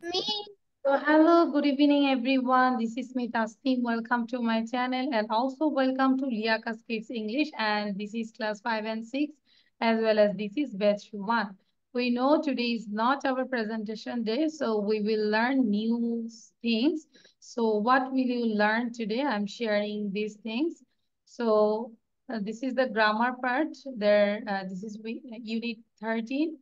Me. So hello, good evening everyone. This is me Tasneem. Welcome to my channel and also welcome to Liakas Kids English, and this is class 5 and 6 as well as this is batch 1. We know today is not our presentation day, so we will learn new things. So what will you learn today? I'm sharing these things. So this is the grammar part. This is unit 13,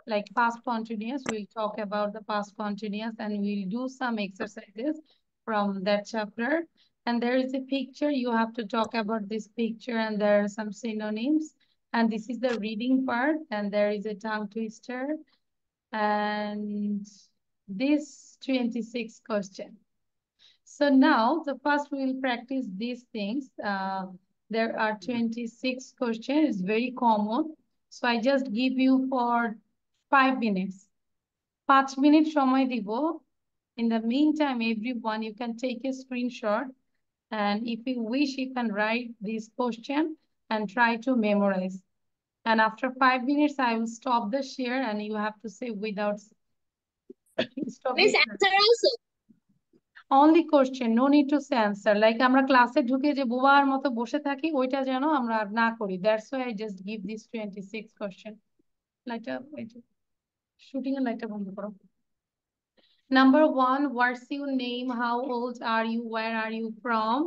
like past continuous. We'll talk about the past continuous and we'll do some exercises from that chapter. And there is a picture. You have to talk about this picture and there are some synonyms. And this is the reading part, and there is a tongue twister. And this 26 question. So now the first we will practice these things. There are 26 questions. It's very common. So I just give you for 5 minutes. 5 minutes সময় দিব. In the meantime, everyone, you can take a screenshot. And if you wish, you can write this question and try to memorize. And after 5 minutes, I will stop the share and you have to say without stop Miss the share. answer also. Only question, no need to say answer. Like আমরা ক্লাসে ঢুকে যে বোবার মতো বসে থাকি ওইটা যেন আমরা আর না করি. That's why I just give this 26 question. লাইটটা শুটিং এর লাইটটা বন্ধ করো. Number 1, what's your name? How old are you? Where are you from?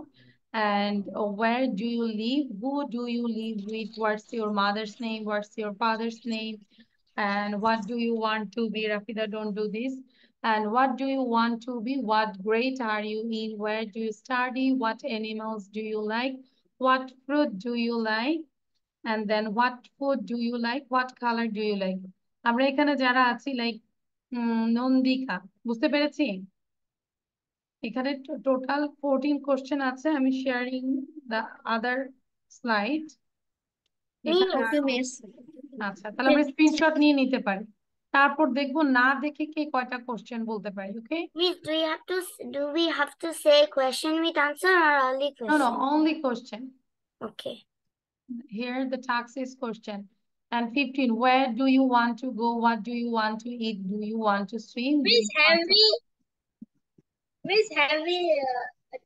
And where do you live? Who do you live with? What's your mother's name? What's your father's name? And what do you want to be? Rafida, don't do this. And what do you want to be? What grade are you in? Where do you study? What animals do you like? What fruit do you like? And then what food do you like? What color do you like? আমরা এখানে যারা আছি like Nandika, বুঝতে পেরেছি? এখানে total 14 question আছে। আমি sharing the other slide. এখানে Okay, miss. আচ্ছা, তাহলে আমরা স্ক্রিনশট নিয়ে নিতে পারি, তারপর দেখবো না দেখে কে কয়টা কোশ্চেন বলতে পারি। ওকে, Miss, do we have to say question with answer or only no question? only question. Okay. Here the task is question. And 15, where do you want to go? What do you want to eat? Do you want to swim? Do Miss, you want to have we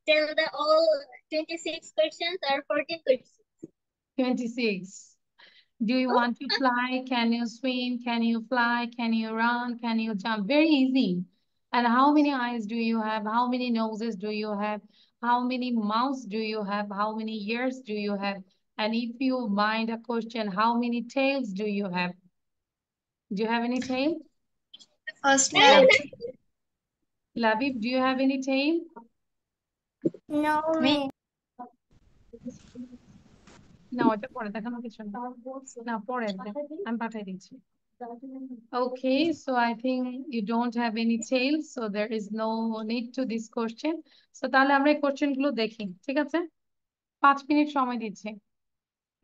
tell the all 26 questions or 14 questions? 26. Do you want to fly? Can you swim? Can you fly? Can you run? Can you jump? Very easy. And how many eyes do you have? How many noses do you have? How many mouths do you have? How many ears do you have? And if you mind a question, how many tails do you have? Do you have any tail? First Labib, do you have any tail? No, miss. না, ওটা পরে দেখানো কিছু না। না, পরে আমি পাঠিয়ে দিচ্ছি। Okay, so I think you don't have any tails, so there is no need to this question. So তাহলে আমরা এই কোশ্চেন গুলো দেখি, ঠিক আছে? 5 মিনিট সময় দিচ্ছি।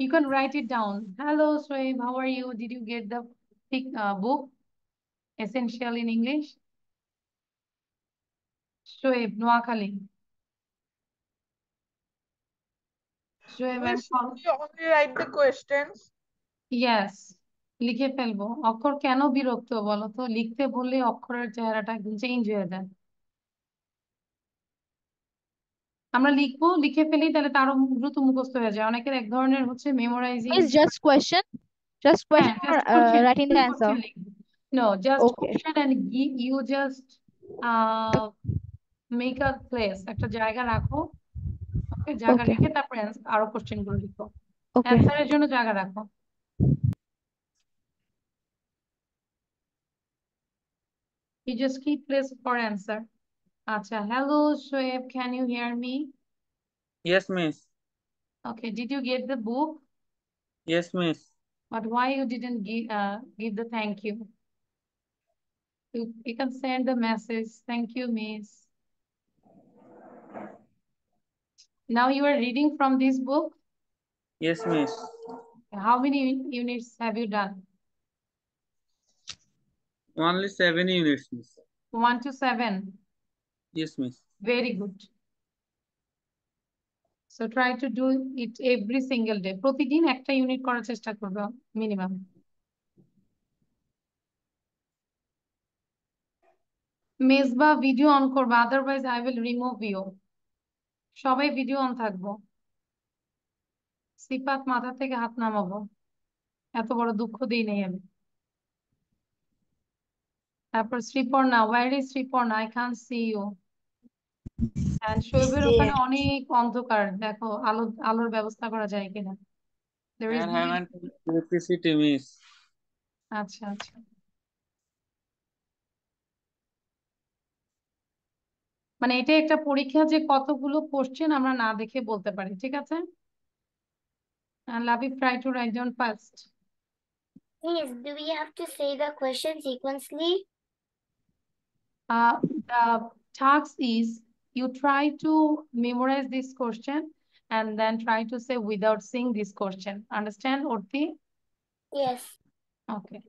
You can write it down. Hello, Shoaib, how are you? Did you get the book, Essential in English? Shoaib, Noakhali. Shoaib, Miss, you only write the questions. yes, লিখে ফেলবো। অক্ষর কেন বিরক্ত বলো তো? লিখতে বললে অক্ষরের চেহারাটা একদম চেঞ্জ হয়ে যায়। আমরা লিখবো, লিখে ফেলি, তাহলে তারও দ্রুত মুখস্থ হয়ে যায়। অনেকের এক ধরনের হচ্ছে মেমোরাইজিং। It's just question হ্যাঁ, or just question, writing the answer. Question লিখবো। No, just Okay. Question and you just make a place, একটা জায়গা রাখো। ওকে, জায়গা Okay. রেখে তারপর আরো কোশ্চেন গুলো লিখো। Okay. অ্যান্সারের জন্য জায়গা রাখো। You just keep place for answer. আচ্ছা, hello Shoaib, can you hear me? Yes, miss. Okay, did you get the book? Yes, miss. But why you didn't give the thank you? You can send the message, thank you, miss. Now you are reading from this book. Yes, miss. How many units have you done? Only 7 units, miss. 1 to 7. Yes, miss. Very good. So try to do it every single day. প্রতিদিন একটা unit করার চেষ্টা করবে minimum. Mezba video on করবে, otherwise I will remove you. সবাই video on থাকবো। সিফাত মাথা থেকে হাত নামাবো, এত বড় দুঃখ দিই নেই আমি। তারপর Sriparna, where is Sriparna? I can see you. And শোয়েবের ওখানে অনেক অন্ধকার, দেখো আলোর ব্যবস্থা করা যায় কিনা। There is And no haven't electricity, miss. আচ্ছা আচ্ছা। মানে এটা একটা পরীক্ষা যে কতগুলো কোশ্চেন আমরা না দেখে বলতে পারি, ঠিক আছে? And Labi, try to write down first. Miss, do we have to say the question sequentially? The task is you try to memorize this question and then try to say without seeing this question. Understand, Orti? Yes. Okay.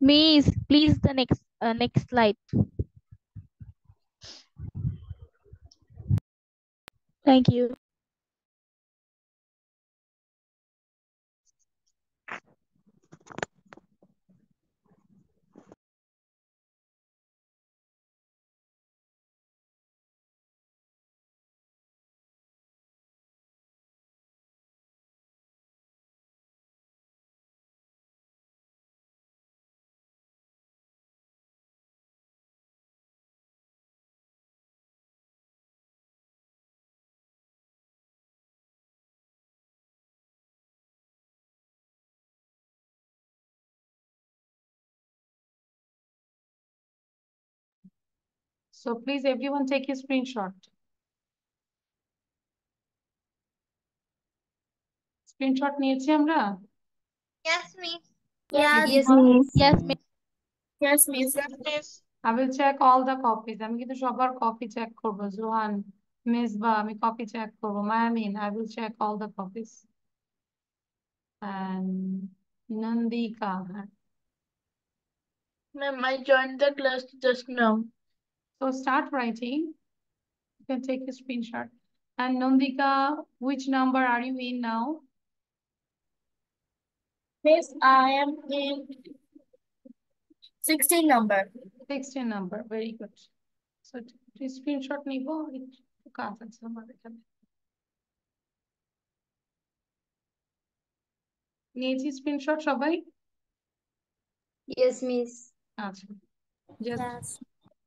Miss, please the next slide. Thank you. So please everyone take a screenshot. Screenshot নিয়েছি আমরা? Yes, miss. Yes, Everyone? miss. Yes, miss. Yes, miss. Yes, miss. I will check all the copies. আমি কিন্তু সবার copy check করবো। Johann, Mezba, আমি copy check করবো। মায়ামিন, I will check all the copies. And Nandika. Ma'am, I joined the class just now. So start writing. You can take a screenshot. And Nandika, which number are you in now? Miss, I am in 16 number. 16 number. Very good. So screenshot নিবো, একটু কাজ আছে আমার এখানে। নিয়েছি screenshot সবাই? Yes, Miss. আচ্ছা, just Yes.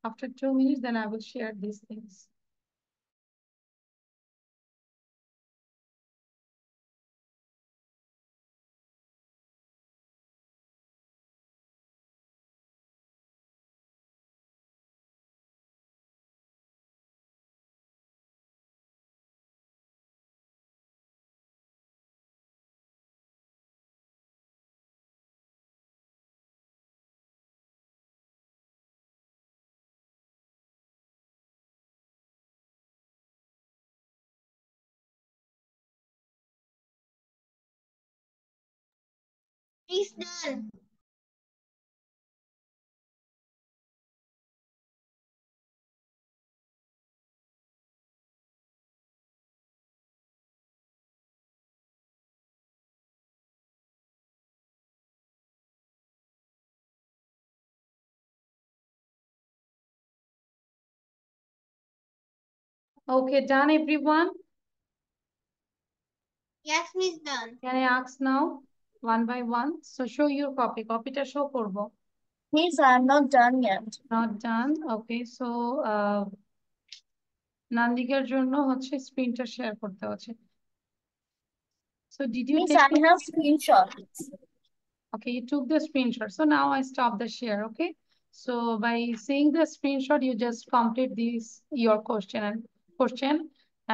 after 2 minutes then I will share these things. It's done. Okay, done everyone? Yes, Miss, done. Can I ask now one by one? So show your copy. Copyটা show করবো. Miss, I'm not done yet. Not done. Okay, so Nandikar জন্য হচ্ছে স্ক্রিনটা share করতে হচ্ছে. So did you Miss, take I have screenshots. Okay, you took the screenshot. So now I stop the share, okay? So by seeing the screenshot, you just complete this your question.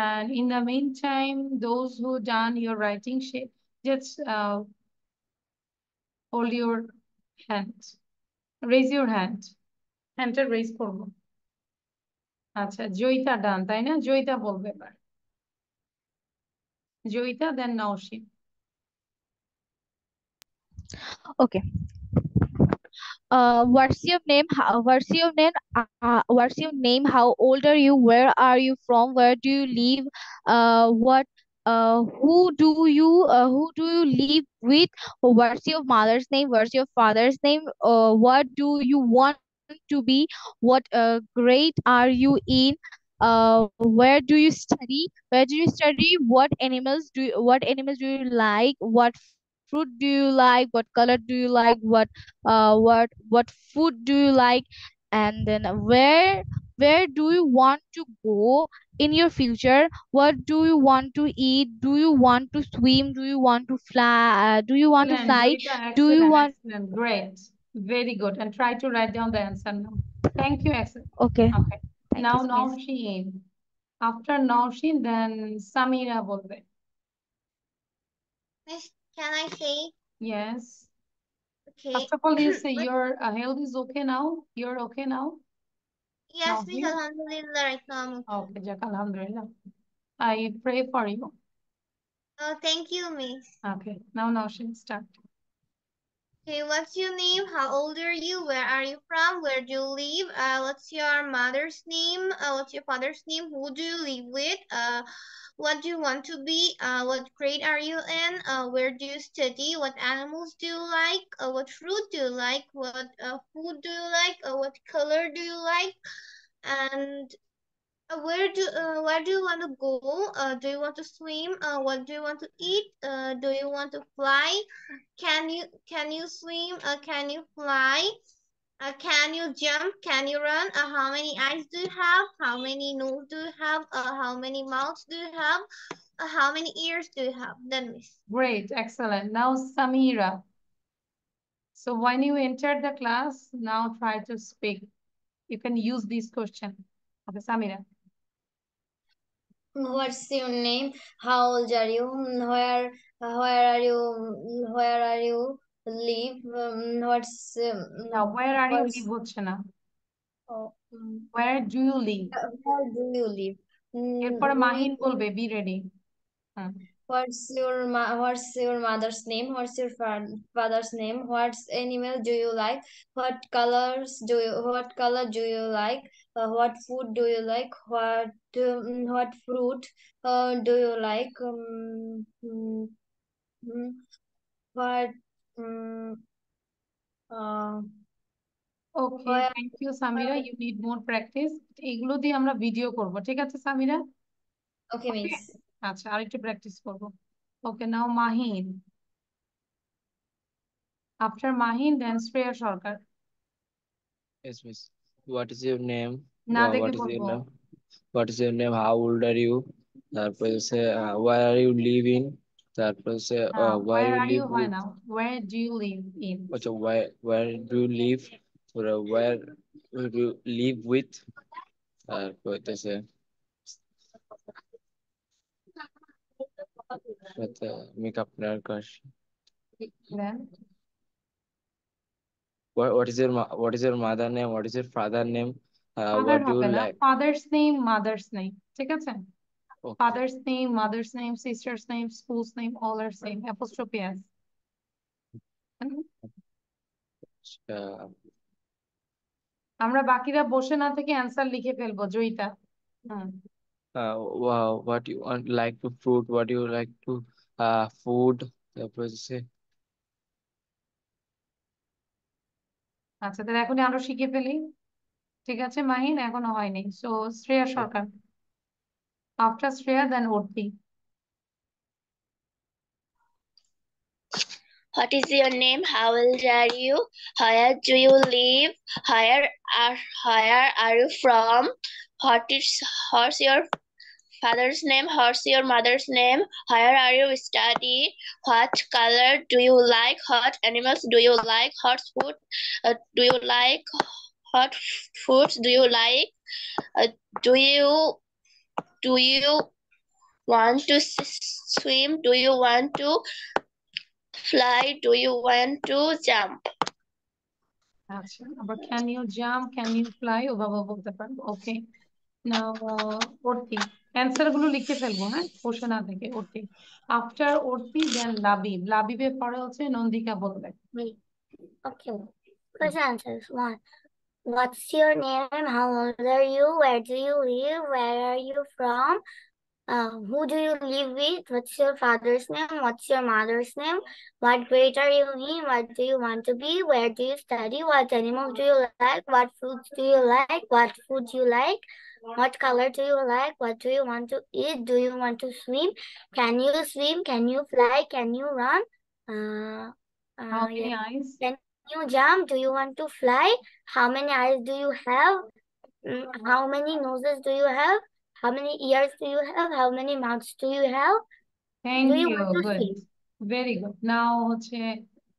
And in the meantime, those who done your writing sheet, just hold your hand. Raise your hand. Handটা raise করবো. আচ্ছা, জয়িতা ডান, তাই না? জয়িতা বলবে এবার। Joyita, then Nausheen. Okay. What's your name? What's your name? What's your name? How old are you? Where are you from? Where do you live? What? Who do you live with? What's your mother's name? What's your father's name? What do you want to be? What grade are you in? Where do you study? Where do you study? What animals do you like? What fruit do you like? What color do you like? What food do you like? And then where do you want to go in your future? What do you want to eat? Do you want to swim? Do you want to fly? Do you want to Excellent, fly? Jyotika, Do you excellent, want? excellent, great, very good. And try to write down the answer now. Thank you, excellent. Okay. Okay, Thank now you, Miss. Nausheen. After Nausheen, then Samira বলবে. Miss, can I say? Yes. Okay. First of all, you say your health is okay now. You're okay now. Yes, Miss, Nausheen? Alhamdulillah, right now I'm okay. Okay, Jack, Alhamdulillah. I pray for you. Oh, thank you, Miss. Okay, now Nausheen, start. Okay, what's your name? How old are you? Where are you from? Where do you live? What's your mother's name? What's your father's name? Who do you live with? What do you want to be? What grade are you in? Where do you study? What animals do you like? What fruit do you like? What food do you like? What color do you like? And where do you want to go? Do you want to swim? What do you want to eat? Do you want to fly? Can you swim? Can you fly? Can you jump? Can you run? How many eyes do you have? How many nose do you have? How many mouths do you have? How many ears do you have? Done, Miss. Great, excellent. Now Samira. So when you enter the class, now try to speak. You can use this question. Okay, Samira. What's your name? How old are you? Where are you? Where are you live? Now, where are you what's live হচ্ছে না? oh, Where do you live? where do you live? এরপরে মাহিন বলবে, be ready. What's your mother's name? What's your father's name? What animal do you like? What color do you like? What food do you like? What fruit do you like? What uh, Okay, where, thank you, Samira. You need more practice. এগুলো দিয়ে আমরা video করব। ঠিক আছে, Samira? okay, Okay. Miss. আচ্ছা, আরেকটু practice করব। Okay, now Mahin. After Mahin, then Shreya Sarkar. Yes, miss. What is your name? না দেখে What is your বলবো। name? What is your name? How old are you? তারপরে হচ্ছে where are you living? তারপরে হচ্ছে where Where you are you live হয় with? না, where do you live in? আচ্ছা, where do you live? তারপরে where do you live with? তারপর হচ্ছে make up your question. Then What is your what is your mother name? What is your father name? father What do you হবে না, like? father's name, mother's name, ঠিক আছে? Okay. Father's name, mother's name, sister's name, school's name, all are same. Apostrophe s. আমরা বাকিরা বসে না থেকে answer লিখে ফেলবো Joyita. Wow, what you want like to fruit? What you like to food? তারপর হচ্ছে আচ্ছা, তাহলে এখনই আরো শিখে ফেলি। ঠিক আছে মাহিন, এখনো হয়নি। So Shreya Sarkar, after Shreya then Arti. What is your name? How old are you? Where do you live? Where are you from? What's your father's name? What's your mother's name? Where are you study? What color do you like? What animals do you like? What food do you like? What foods do you like? Do you want to swim? Do you want to fly? Do you want to jump? আচ্ছা, আবার can you jump, can you fly ওভাবে বলতে পারবো। ওকে, নাও Arti, answer গুলো লিখে ফেলবো, হ্যাঁ, বসে না থেকে। অর্তি, আফটার অর্তি দেন লাবিব। লাবিবের পরে হচ্ছে নন্দিকা বলবে। Okay. Question answers. 1. What's your name? How old are you? Where do you live? Where are you from? Who do you live with? What's your father's name? What's your mother's name? What grade are you in? What do you want to be? Where do you study? What animals do you like? What fruits do you like? What food do you like? What color do you like? What do you want to eat? Do you want to swim? Can you swim? Can you fly? Can you run? How many Yeah. eyes? Can you jump? Do you want to fly? How many eyes do you have? How many noses do you have? How many ears do you have? How many mouths do you have? Thank Do you you. want to Good. swim? Very good. Now হচ্ছে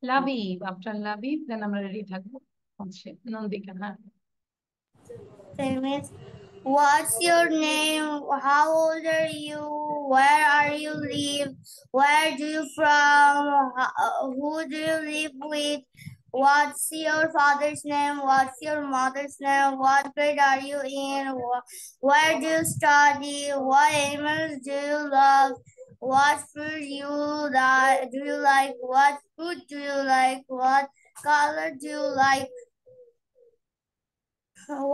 Labib, after Labib দেন আমরা ready থাকবো হচ্ছে নন্দিকা। হ্যাঁ, What's your name? How old are you? Where are you live? Where do you from? Who do you live with? What's your father's name? What's your mother's name? What grade are you in? Where do you study? What animals do you love? What food do you like? What food do you like? What color do you like?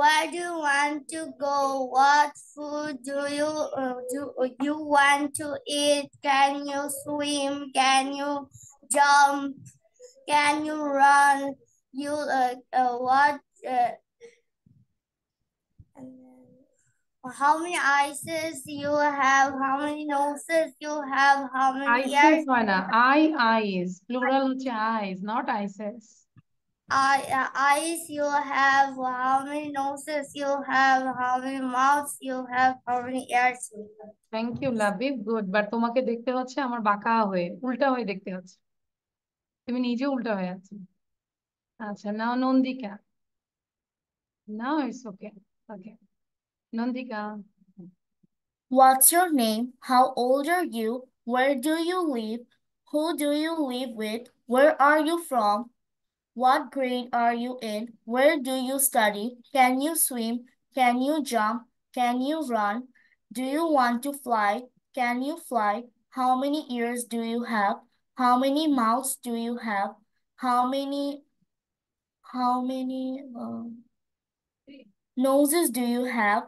Where do you want to go? What food do you want to eat? Can you swim? Can you jump? Can you run? How many eyes you have? How many noses you have? How many আইসেস ears? হয় না, আইস, plural হচ্ছে আইস, not আইসেস। Eyes you have? How many noses you have? How many mouths you have? How many ears you have? Thank you Labib, good. But তোমাকে দেখতে হচ্ছে আমার বাঁকা হয়ে, উল্টা হয়ে দেখতে হচ্ছে, তুমি নিজে উল্টা হয়ে আছো। আচ্ছা, now Nandika. Now it's okay. Okay, Nandika. What's your name? How old are you? Where do you live? Who do you live with? Where are you from? What grade are you in? Where do you study? Can you swim? Can you jump? Can you run? Do you want to fly? Can you fly? How many ears do you have? How many mouths do you have? How many noses do you have?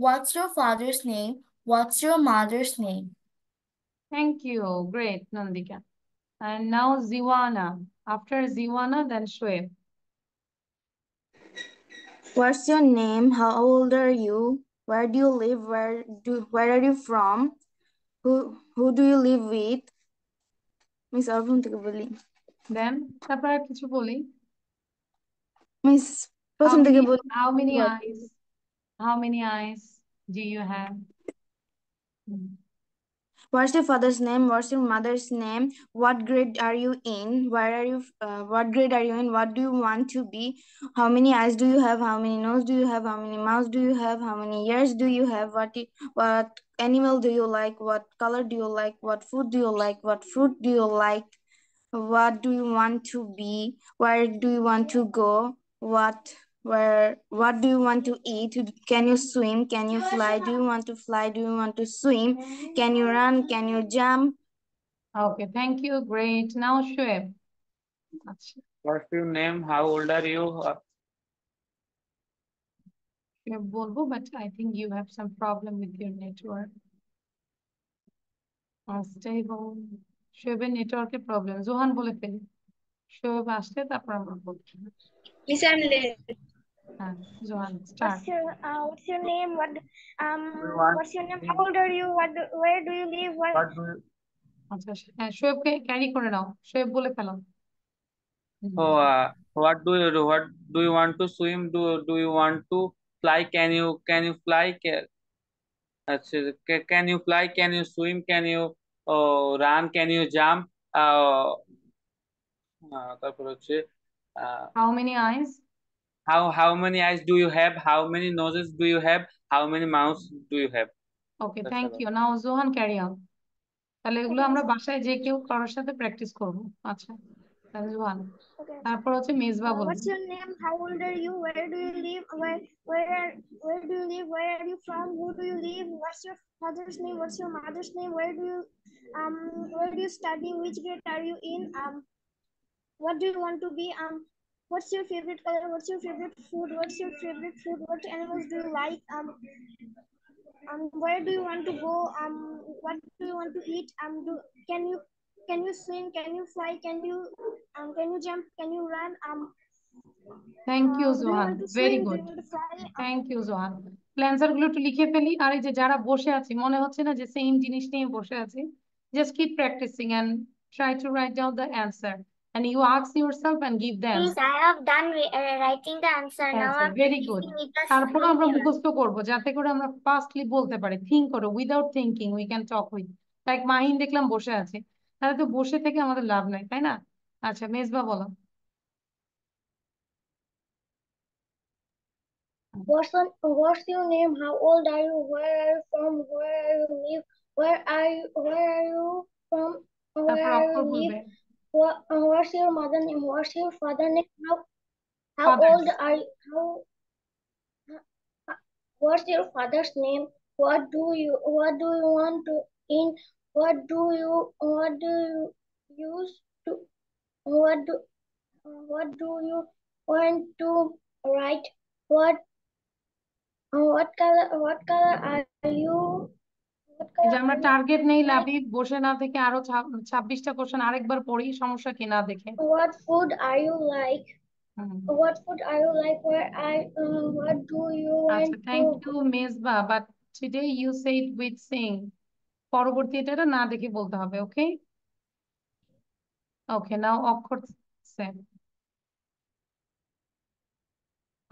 What's your father's name? What's your mother's name? Thank you. Great, Nandika. And now Ziwana. After Ziwana, then Shoaib. What's your name? How old are you? Where do you live? Where are you from? Who do you live with? Miss অর্পণ থেকে বলি। দেন তারপর আর কিছু বলি। Miss প্রথম থেকে বলি। How many eyes? How many eyes do you have? What's your father's name? What's your mother's name? What grade are you in? Where are you? What grade are you in? What do you want to be? How many eyes do you have? How many nose do you have? How many mouths do you have? How many ears do you have? What animal do you like? What color do you like? What food do you like? What fruit do you like? What do you want to be? Where do you want to go? What do you want to eat? Can you swim? Can you fly? Do you want to fly? Do you want to swim? Can you run? Can you jump? Okay, thank you. Great. Now Shoaib. আচ্ছা, What's your name? How old are you? Shoaib বলবো, but I think you have some problem with your network. Unstable. শোয়েবের নেটওয়ার্কের problem. Johann বলে ফেলি। শোয়েব আসলে তারপর আমরা বলছি। Miss, I'm late. হ্যাঁ, Johan start. What's your name? Do you want What's your name? to How old are you? Where do you live? What do you? আচ্ছা, হ্যাঁ, শোয়েবকে ক্যারি করে নাও। শোয়েব বলে ফেলো। Oh, what do you do? What do you want to swim? Do you want to fly? Can you fly? Can you fly? Can you swim? Can you run? Can you jump? তারপর হচ্ছে How many eyes? how many eyes do you have? How many noses do you have? How many mouths do you have? Okay, That's thank all. you. Now Johan carry on. তাহলে এগুলো আমরা বাসায় যে কেউ কারোর সাথে প্র্যাকটিস করব। আচ্ছা, তাহলে জোহান। Okay. তারপর হচ্ছে মেজবা বলবে। What's your name? How old are you? Where do you live? Where do you live? Where are you from? Who do you live? What's your father's name? What's your mother's name? Where do you study? Which grade are you in? What do you want to be? What's your favorite color? What's your favorite food? What's your favorite food? What animals do you like? Where do you want to go? What do you want to eat? Can you swim? Can you fly? Can you jump? Can you run? Thank you Do you Johan, want to very swim? Do good. you want to fly? Thank you Johan. Answer গুলো একটু লিখে ফেলি। আর এই যে যারা বসে আছি, মনে হচ্ছে না যে সেম জিনিস নিয়ে বসে আছি, just keep practicing and try to write down the answer and you ask yourself and give the Please, I have done writing the answer. Now answer. I'm very good. practicing with the তারপরে screen আমরা here. মুখস্থ করব, যাতে করে আমরা fastly বলতে পারি। Think করো, without thinking we can talk with. Like Mahin দেখলাম বসে আছে, তাহলে তো বসে থেকে আমাদের লাভ নাই, তাই না? আচ্ছা, মেজবা বলো। What's your name? How old are you? Where are you from? Where are you live? Where are you from? Where তারপর are you অক্ষর live? বলবে। What's your mother name? What's your father name? How Fathers. old are you? What's your father's name? What do you want to in? What do you use to what do you want to write? What color are you? What এই যে color আমরা are you? Target নেই লাভি, বসে না থেকে আরো 26টা question আরেকবার পড়ি, সমস্যা কি না দেখে। What food are you like? Hmm. What food are you like? What do you want আচ্ছা, thank to? You Mezba, but today you said with sing. পরবর্তী এটা না দেখে বলতে হবে, ওকে? ওকে, নাও অক্ষর সেম।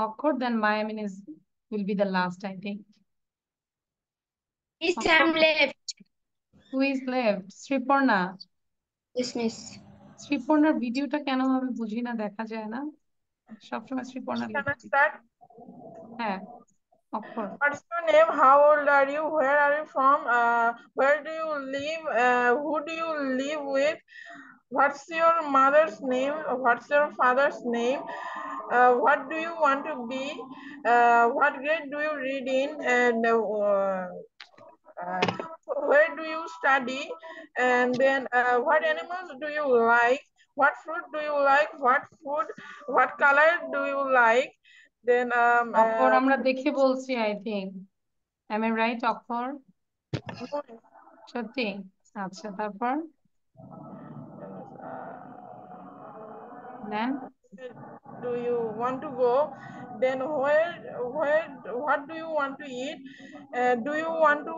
অক্ষর, দেন মায়ামিন will be the last, I think. Miss, I'm late. Who is left? Sriparna. Yes, miss. শ্রীপর্ণার ভিডিওটা কেন আমি বুঝি না, দেখা যায় না সবসময়। শ্রীপর্ণা Can I লেখা। start? হ্যাঁ, অক্ষর। What's your name? How old are you? Where are you from? Where do you live? Who do you live with? What's your mother's name? What's your father's name? What do you want to be? What grade do you read in? And where do you study? And then what animals do you like? What fruit do you like? What food? What color do you like? Then অক্ষর আমরা দেখে বলছি, I think. Am I right, অক্ষর? সত্যি? আচ্ছা, তারপর দেন do you want to go? Then what do you want to eat? Do you want to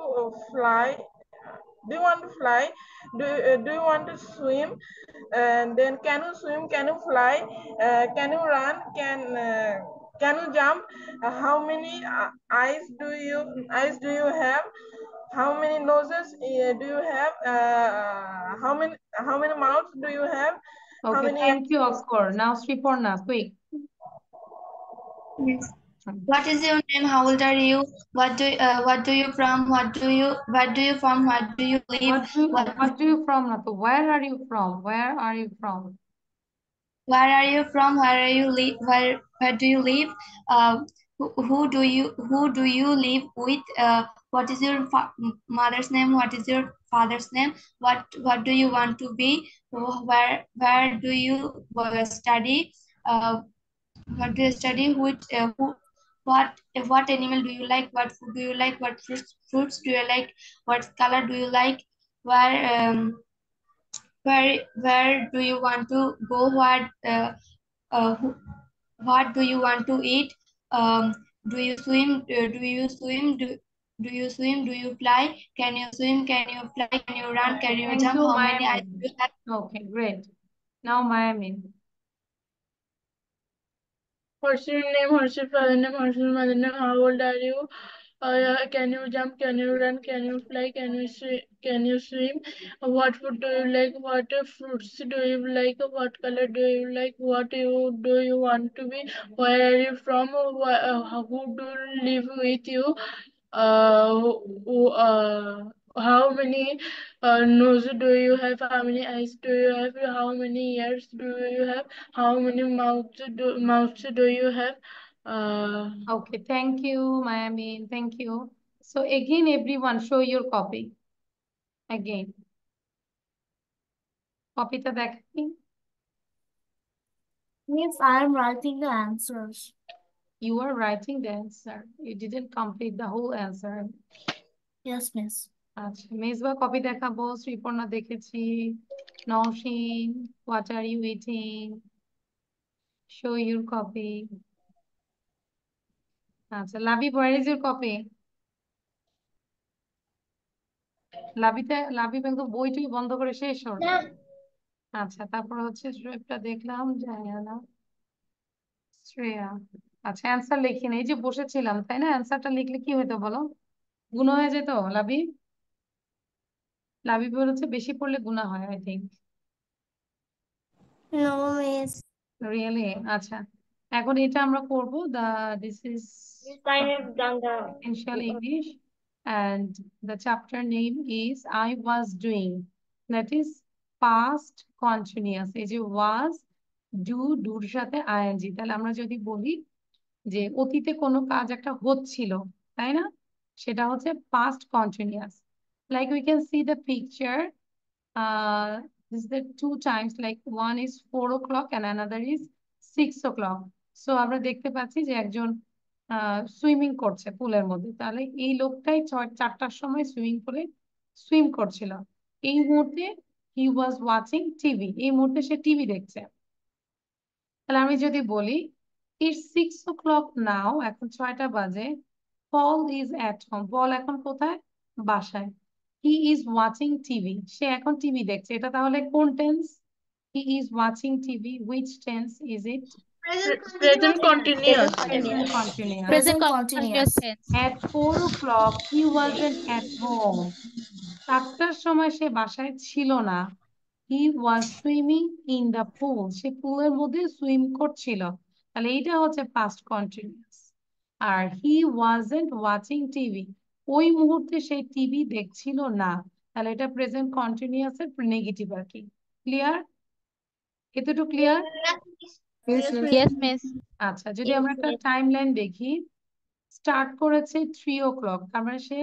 fly? Do you want to fly? Do you want to swim? And then can you swim? Can you fly? Can you run? Can you jump? How many eyes do you have? How many noses do you have? How many mouths do you have? How Okay, many thank you, Akkor. Now, Sriporna, quick. Yes. What is your name? How old are you? What do you from? What do you from? What do you live? What do you from, Natu? Where are you from? Where are you from? Where are you from? Where are you live? Where do you live? Who do you live with? What is your mother's name? What is your father's name? What do you want to be? Where do you study? What do you study? What animal do you like? What food do you like? What fruits do you like? What color do you like? Where do you want to go? What do you want to eat? Do you swim? Do you swim? Do you swim? Do you fly? Can you swim? Can you fly? Can you run? Can you Thank jump? you, How many eyes Mayamin. do you have? Okay, great. Now, Mayamin. What's your name? What's your father name? What's your mother name? How old are you? Can you jump? Can you run? Can you fly? Can you swim? What food do you like? What fruits do you like? What color do you like? What do you want to be? Where are you from? Who do you live with you? How many nose do you have? How many eyes do you have? How many ears do you have? How many mouths do you have? Okay, thank you, Mayamin. Thank you. So again, everyone, show your copy. Again. Copy টা দেখাই। Miss, I am writing the answers. You are writing the answer. You didn't complete the whole answer. Yes, miss. আচ্ছা, Mezba copy দেখাবো। শ্রীপর্ণা দেখেছি। Nowshin, what are you eating? Show your copy. আচ্ছা, Labib, where is your copy? Labib একদম বইটই বন্ধ করে শেষ ওর। আচ্ছা, তারপর হচ্ছে একটা দেখলাম জায়ানা, শ্রেয়া। আচ্ছা, অ্যান্সার লিখি না, এই যে বসেছিলাম, তাই না? অ্যান্সারটা লিখলে কি হতো বলো? গুণ হয়ে যেত লাবিব? লাবিবের হচ্ছে বেশি পড়লে গুণা হয়, I think. No, miss. Really? আচ্ছা, এখন এটা আমরা করবো। This is I have done the essential English and the chapter name is I was doing, that is past continuous। এই যে was, do, doর সাথে ing, তাহলে আমরা যদি বলি যে অতীতে কোনো কাজ একটা হচ্ছিল, তাই না? সেটা হচ্ছে past continuous। Like we can see the picture. This is the two times, like one is 4 o'clock and another is 6 o'clock. So আমরা দেখতে পাচ্ছি যে একজন সুইমিং করছে পুলের মধ্যে, তাহলে এই লোকটাই 4টার সময় সুইমিং পুলে সুইম করছিল। এই মুহূর্তে হি ওয়াজ ওয়াচিং টিভি, এই মুহূর্তে সে টিভি দেখছে। তাহলে আমি যদি বলি ইটস 6 o'clock নাও, এখন 6টা বাজে, পল ইজ অ্যাট হোম, পল এখন কোথায়? বাসায়। হি ইজ ওয়াচিং টিভি, সে এখন টিভি দেখছে। এটা তাহলে কোন tense? He is watching TV, which tense is it? Present continuous. Present continuous. Present continuous. tense. At 4 o'clock he wasn't at home. 4টার সময় সে বাসায় ছিল না। He was swimming in the pool. সে পুলের মধ্যে সুইম করছিল। তাহলে এইটা হচ্ছে past continuous। R he wasn't watching TV, ওই মুহূর্তে সে টিভি দেখছিল না। তাহলে এটা প্রেজেন্ট কন্টিনিউয়াস এর নেগেটিভ আর কি। ক্লিয়ার? এতটুকু ক্লিয়ার? Yes, miss. আচ্ছা, যদি আমরা একটা টাইম লাইন দেখি, স্টার্ট করেছে 3 o'clock, তার মানে সে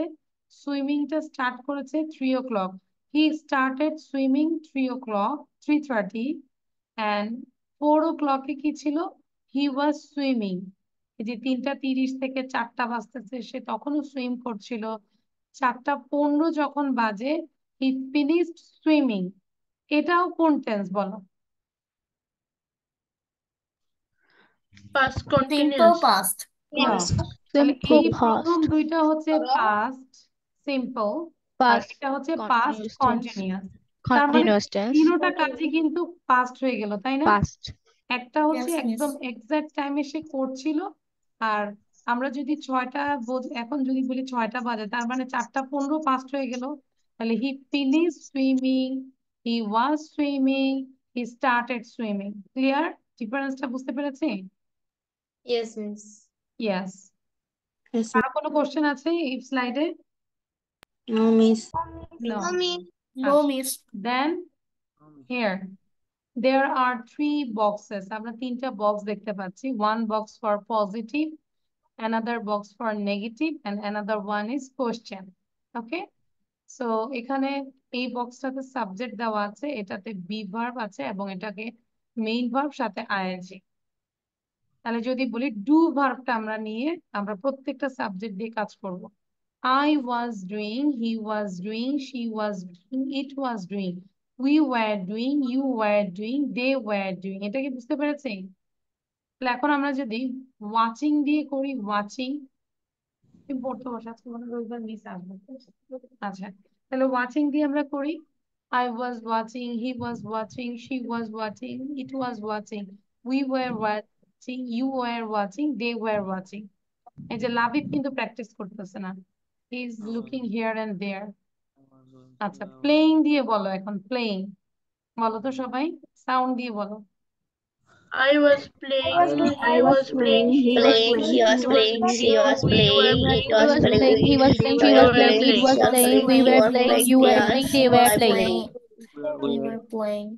সুইমিংটা স্টার্ট করেছে 3 o'clock। He started swimming 3 o'clock, 3:30, and 4 o'clock এ কি ছিল? He was swimming. এই যে 3:30 থেকে 4টা বাজতেছে, সে তখনও সুইম করছিল। 4:15 যখন বাজে, হি ফিনিশড সুইমিং। এটাও কোন টেন্স বলো? Past Simple continuous. past. তাহলে এই প্রথম দুইটা হচ্ছে past simple, আর Past এটা হচ্ছে পাস্ট continuous tense. কন্টিনিউয়াস। তার মানে Continuous tense. তিনোটা কাজই কিন্তু পাস্ট হয়ে গেল, তাই না? Past. একটা হচ্ছে Yes, একদম miss. এক্সাক্ট টাইমে সে করছিল, আর আমরা যদি 6টা এখন যদি বলি 6টা বাজে, তার মানে 4:15 পাস্ট হয়ে গেল। তাহলে he finish swimming, he was swimming, he started swimming. Clear? ডিফারেন্সটা বুঝতে পেরেছি? Yes, miss. ইয়েস। Yes, আর কোনো কোশ্চেন আছে এই স্লাইডে? no, miss. No. Mommy. No, miss. Then here there are 3 boxes. আমরা 3টা বক্স দেখতে পাচ্ছি। One box for positive, another box for negative, and another one is question. Okay? So এখানে এই বক্সটাতে সাবজেক্ট দেওয়া আছে, এটাতে বি ভার্ব আছে এবং এটাকে মেইন ভার্ব সাথে আইএনজি। তাহলে যদি বলি ডু ভার্বটা আমরা নিয়ে আমরা প্রত্যেকটা সাবজেক্ট দিয়ে কাজ করব। I was doing, he was doing, she was doing, it was doing, we were doing, you were doing, they were doing। এটা কি বুঝতে পেরেছি? তাহলে এখন আমরা যদি ওয়াচিং দিয়ে করি, ওয়াচিং পড়তে বসে আজকে মনে রবিবার মিস আসবে। আচ্ছা, তাহলে ওয়াচিং দিয়ে আমরা করি I was watching, he was watching, she was watching, it was watching, we were watching, you were watching, they were watching। এই যে লাবিব কিন্তু প্র্যাকটিস করতেছে না, he is looking here and there. আচ্ছা, প্লেইং দিয়ে বলো এখন, প্লেইং বলো তো সবাই, সাউন্ড দিয়ে বলো। I was playing, he was playing, she was Playing, he playing, was it was playing, she playing, was we were playing, it playing, was He was playing, playing, he was playing, she they was were playing, it playing. was playing, we he were was playing, playing, you were yes, playing, they we were were playing. playing. We were playing.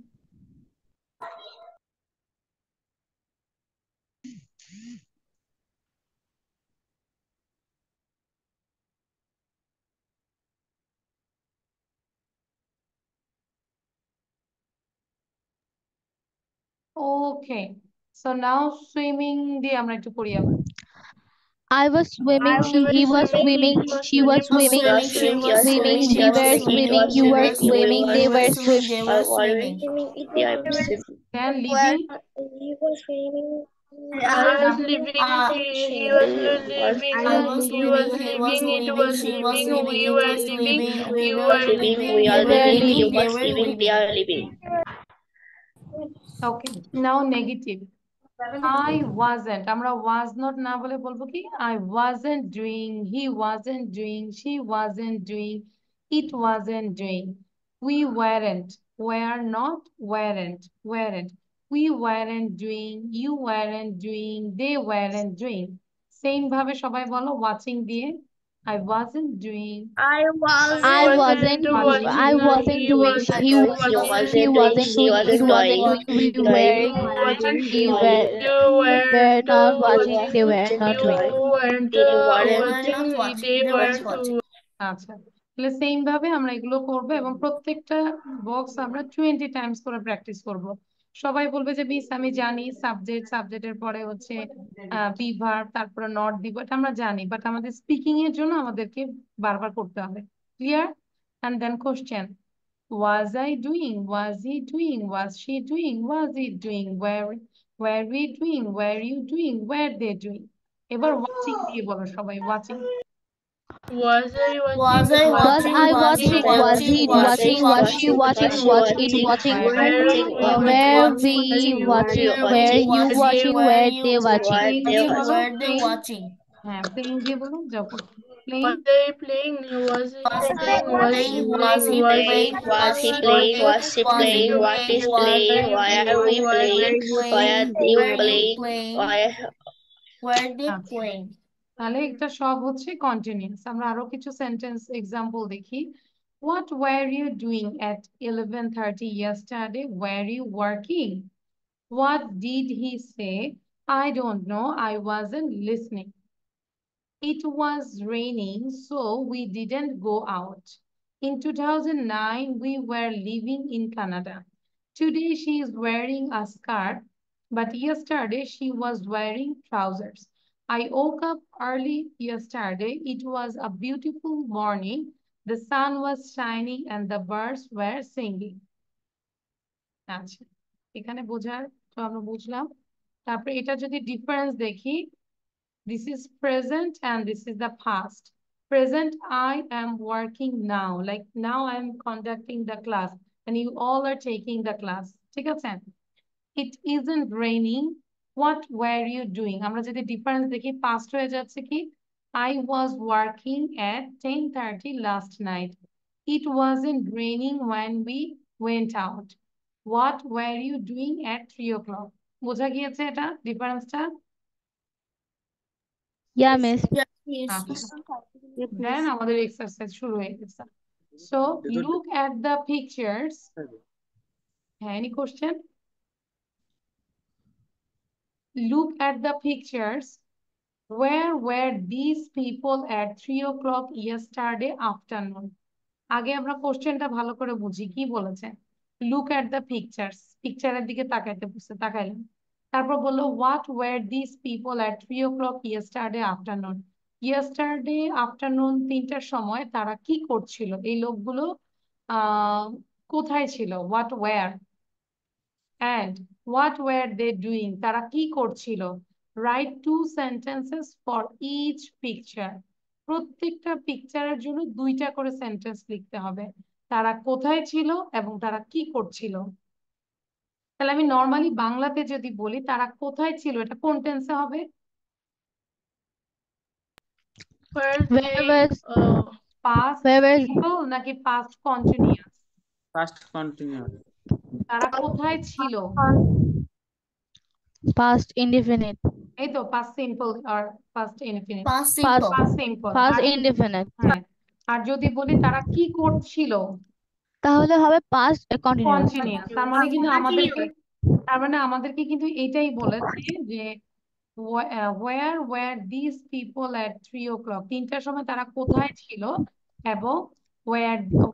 Okay, so now swimming দিয়ে আমরা একটু করি আবার। I was swimming, he was swimming, she was swimming, Swimming, He she was was swimming, swimming, he we was were swimming, swimming, he you was were swimming, swimming, we they were were swimming, swimming. they were swimming. Then living, He was swimming. I was living, he was living, I was he was living, he was living, it living, was she was living, living, we it were was living, living, we you were were living, living, we they are were living, living, you they was were living, they living. are living. Okay now negative. I wasn't, আমরা was not না বলে বলবো কি I wasn't doing, he wasn't doing, she wasn't doing, it wasn't doing, we weren't, were not, weren't, we weren't doing, you weren't doing, they weren't doing। Same ভাবে সবাই বলো watching দিয়ে I wasn't doing, I was I wasn't, watching, I wasn't he doing, was he He wasn't, watching, she wasn't doing, wasn't she doing, it wasn't wasn't doing, doing, we doing, were, you wasn't we doing, were, you we were were to not watching, watching, they were not you doing. weren't they They weren't, were not watching, watching, they they were were to watching. আচ্ছা তাহলে same ভাবে আমরা এগুলো করব এবং প্রত্যেকটা box আমরা 20 Times করে প্র্যাকটিস করব। সবাই বলবে যে মিস আমি জানি সাবজেক্ট, সাবজেক্টের পরে হচ্ছে বি ভার্ব, তারপরে নট দিব, এটা আমরা জানি, বাট আমাদের স্পিকিং এর জন্য আমাদেরকে বারবার করতে হবে। Clear? And then question, was I doing, was he doing, was she doing, was it doing, were we doing, were you doing, were they doing। এবার ওয়াচিং দিয়ে বলো সবাই, watching. was I watching, Was I Was watching, I was he watching, was he watching, was watching, he was she watching, watching, was she was it watching, watching, where we were we were watching, we were watching, you were watching, you were they watching, were were you they watching? were playing they দিয়ে বলো, were they playing. watching? হ্যাঁ playing দিয়ে বলো, যাও playing. was they playing, was he Was he playing, was she playing, was playing, he was playing, it was he was playing, he was she was he playing, what playing, is was playing, he why are we playing, playing, why playing, are they were you playing, playing, why were they আচ্ছা playing? তাহলে এটা সব হচ্ছে continuous. আমরা আরো কিছু sentence example দেখি। What were you doing at 11:30 yesterday? Were you working? What did he say? I don't know, I wasn't listening. It was raining, so we didn't go out. In 2009, we were living in Canada. Today, she is wearing a skirt, but yesterday she was wearing trousers. I woke up early yesterday. It was a beautiful morning. The sun was shining and the birds were singing. আচ্ছা, এখানে বোঝার তো আমরা বুঝলাম। তারপরে এটা যদি difference দেখি, this is present and this is the past. Present, I am working now. Like now I am conducting the class and you all are taking the class. ঠিক আছে? It isn't raining. What were you doing? আমরা যদি difference দেখি past হয়ে যাচ্ছে কি? I was working at 10:30 last night. It wasn't raining when we went out. What were you doing at 3 o'clock? বোঝা গিয়েছে এটা ডিফারেন্সটা? Yeah, miss. Yes, miss. আচ্ছা দেন আমাদের এক্সারসাইজ শুরু হয়ে গেছে so look at the pictures any question look at the pictures where were these people at 3 o'clock yesterday afternoon আগে আমরা কোশ্চেনটা ভালো করে বুঝি কি বলেছে look at the pictures পিকচারের দিকে তাকাইতে বলছে তাকাইলাম তারপর বললো what were these people at 3 o'clock yesterday afternoon yesterday afternoon 3টার সময় তারা কি করছিল এই লোকগুলো কোথায় ছিল what were and what were they doing তারা কি করছিল write 2 sentences for each picture প্রত্যেকটা পিকচারের জন্য 2টা করে সেন্টেন্স লিখতে হবে তারা কোথায় ছিল এবং তারা কি করছিল তাহলে আমি নরমালি বাংলাতে যদি বলি তারা কোথায় ছিল এটা কোন টেন্সে হবে Where was past where was simple নাকি past continuous Past continuous. তারা কোথায় ছিল past indefinite? এই তো past simple আর past indefinite Past Past simple. past simple past আর indefinite. হ্যাঁ আর যদি বলি তারা কি করছিল তাহলে হবে past continuous. কন্টিনিউয়াস তার মানে কিন্তু আমাদেরকে কিন্তু এটাই বলেছে যে where were these people at 3 o'clock 3টার সময় তারা কোথায় ছিল এবং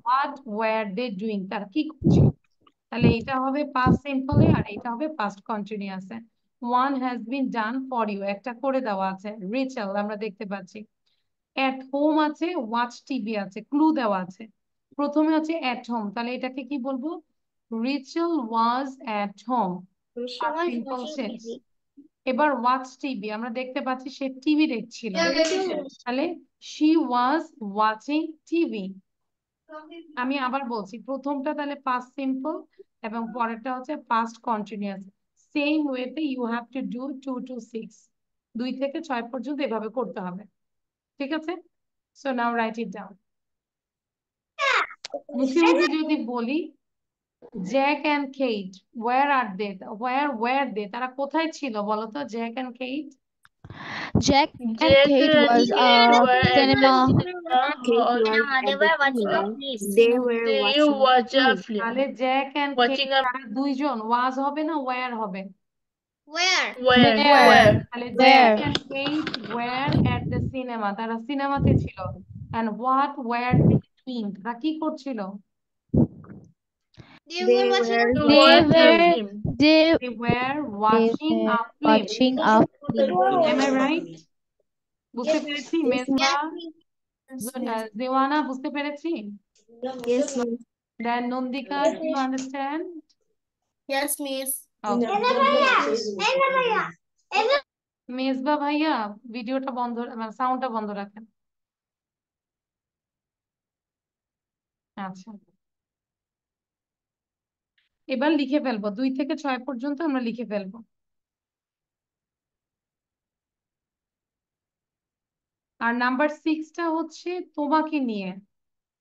what were they doing তারা কি করছিল তাহলে এটা হবে past simple আর এটা হবে past continuous one has been done for you একটা করে দেওয়া আছে রিচেল আমরা দেখতে পাচ্ছি at home আছে watch টিভি আছে ক্লু দেওয়া আছে প্রথমে আছে at home তাহলে এটাকে কি বলবো Rietschel was at home simple শেষ এবার ওয়াচ টিভি আমরা দেখতে পাচ্ছি সে টিভি দেখছিল তাহলে she was watching টিভি আমি আবার বলছি প্রথমটা তাহলে past simple এবং পরেরটা হচ্ছে past continuous সেম ওয়েতে you have to do 2 to 6 2 থেকে 6 পর্যন্ত এভাবে করতে হবে ঠিক আছে so now write it down মুখে মুখে যদি বলি Jack and Kate were they তারা কোথায় ছিল বলো তো Jack and Kate Jack and Kate was cinema. They were watching a film. They were watching a film. তাহলে জ্যাক এন্ড কেট তারা দুইজন ওয়াজ হবে না ওয়্যার হবে Where? তাহলে Jack and Kate were at the cinema তারা সিনেমাতে ছিল and what were they doing তারা কি করছিল They were watching a film. They were watching a film watching a film. am I right বুঝতে পেরেছি মেজবা দেওয়ানা বুঝতে পেরেছি Yes, miss. then Nandika do you understand Yes, miss. okay Mezba ভাইয়া ভিডিওটা বন্ধ মানে সাউন্ডটা বন্ধ রাখেন আচ্ছা এবার লিখে ফেলবো 2 থেকে 6 পর্যন্ত আমরা লিখে ফেলবো আর নাম্বার 6টা হচ্ছে তোমাকে নিয়ে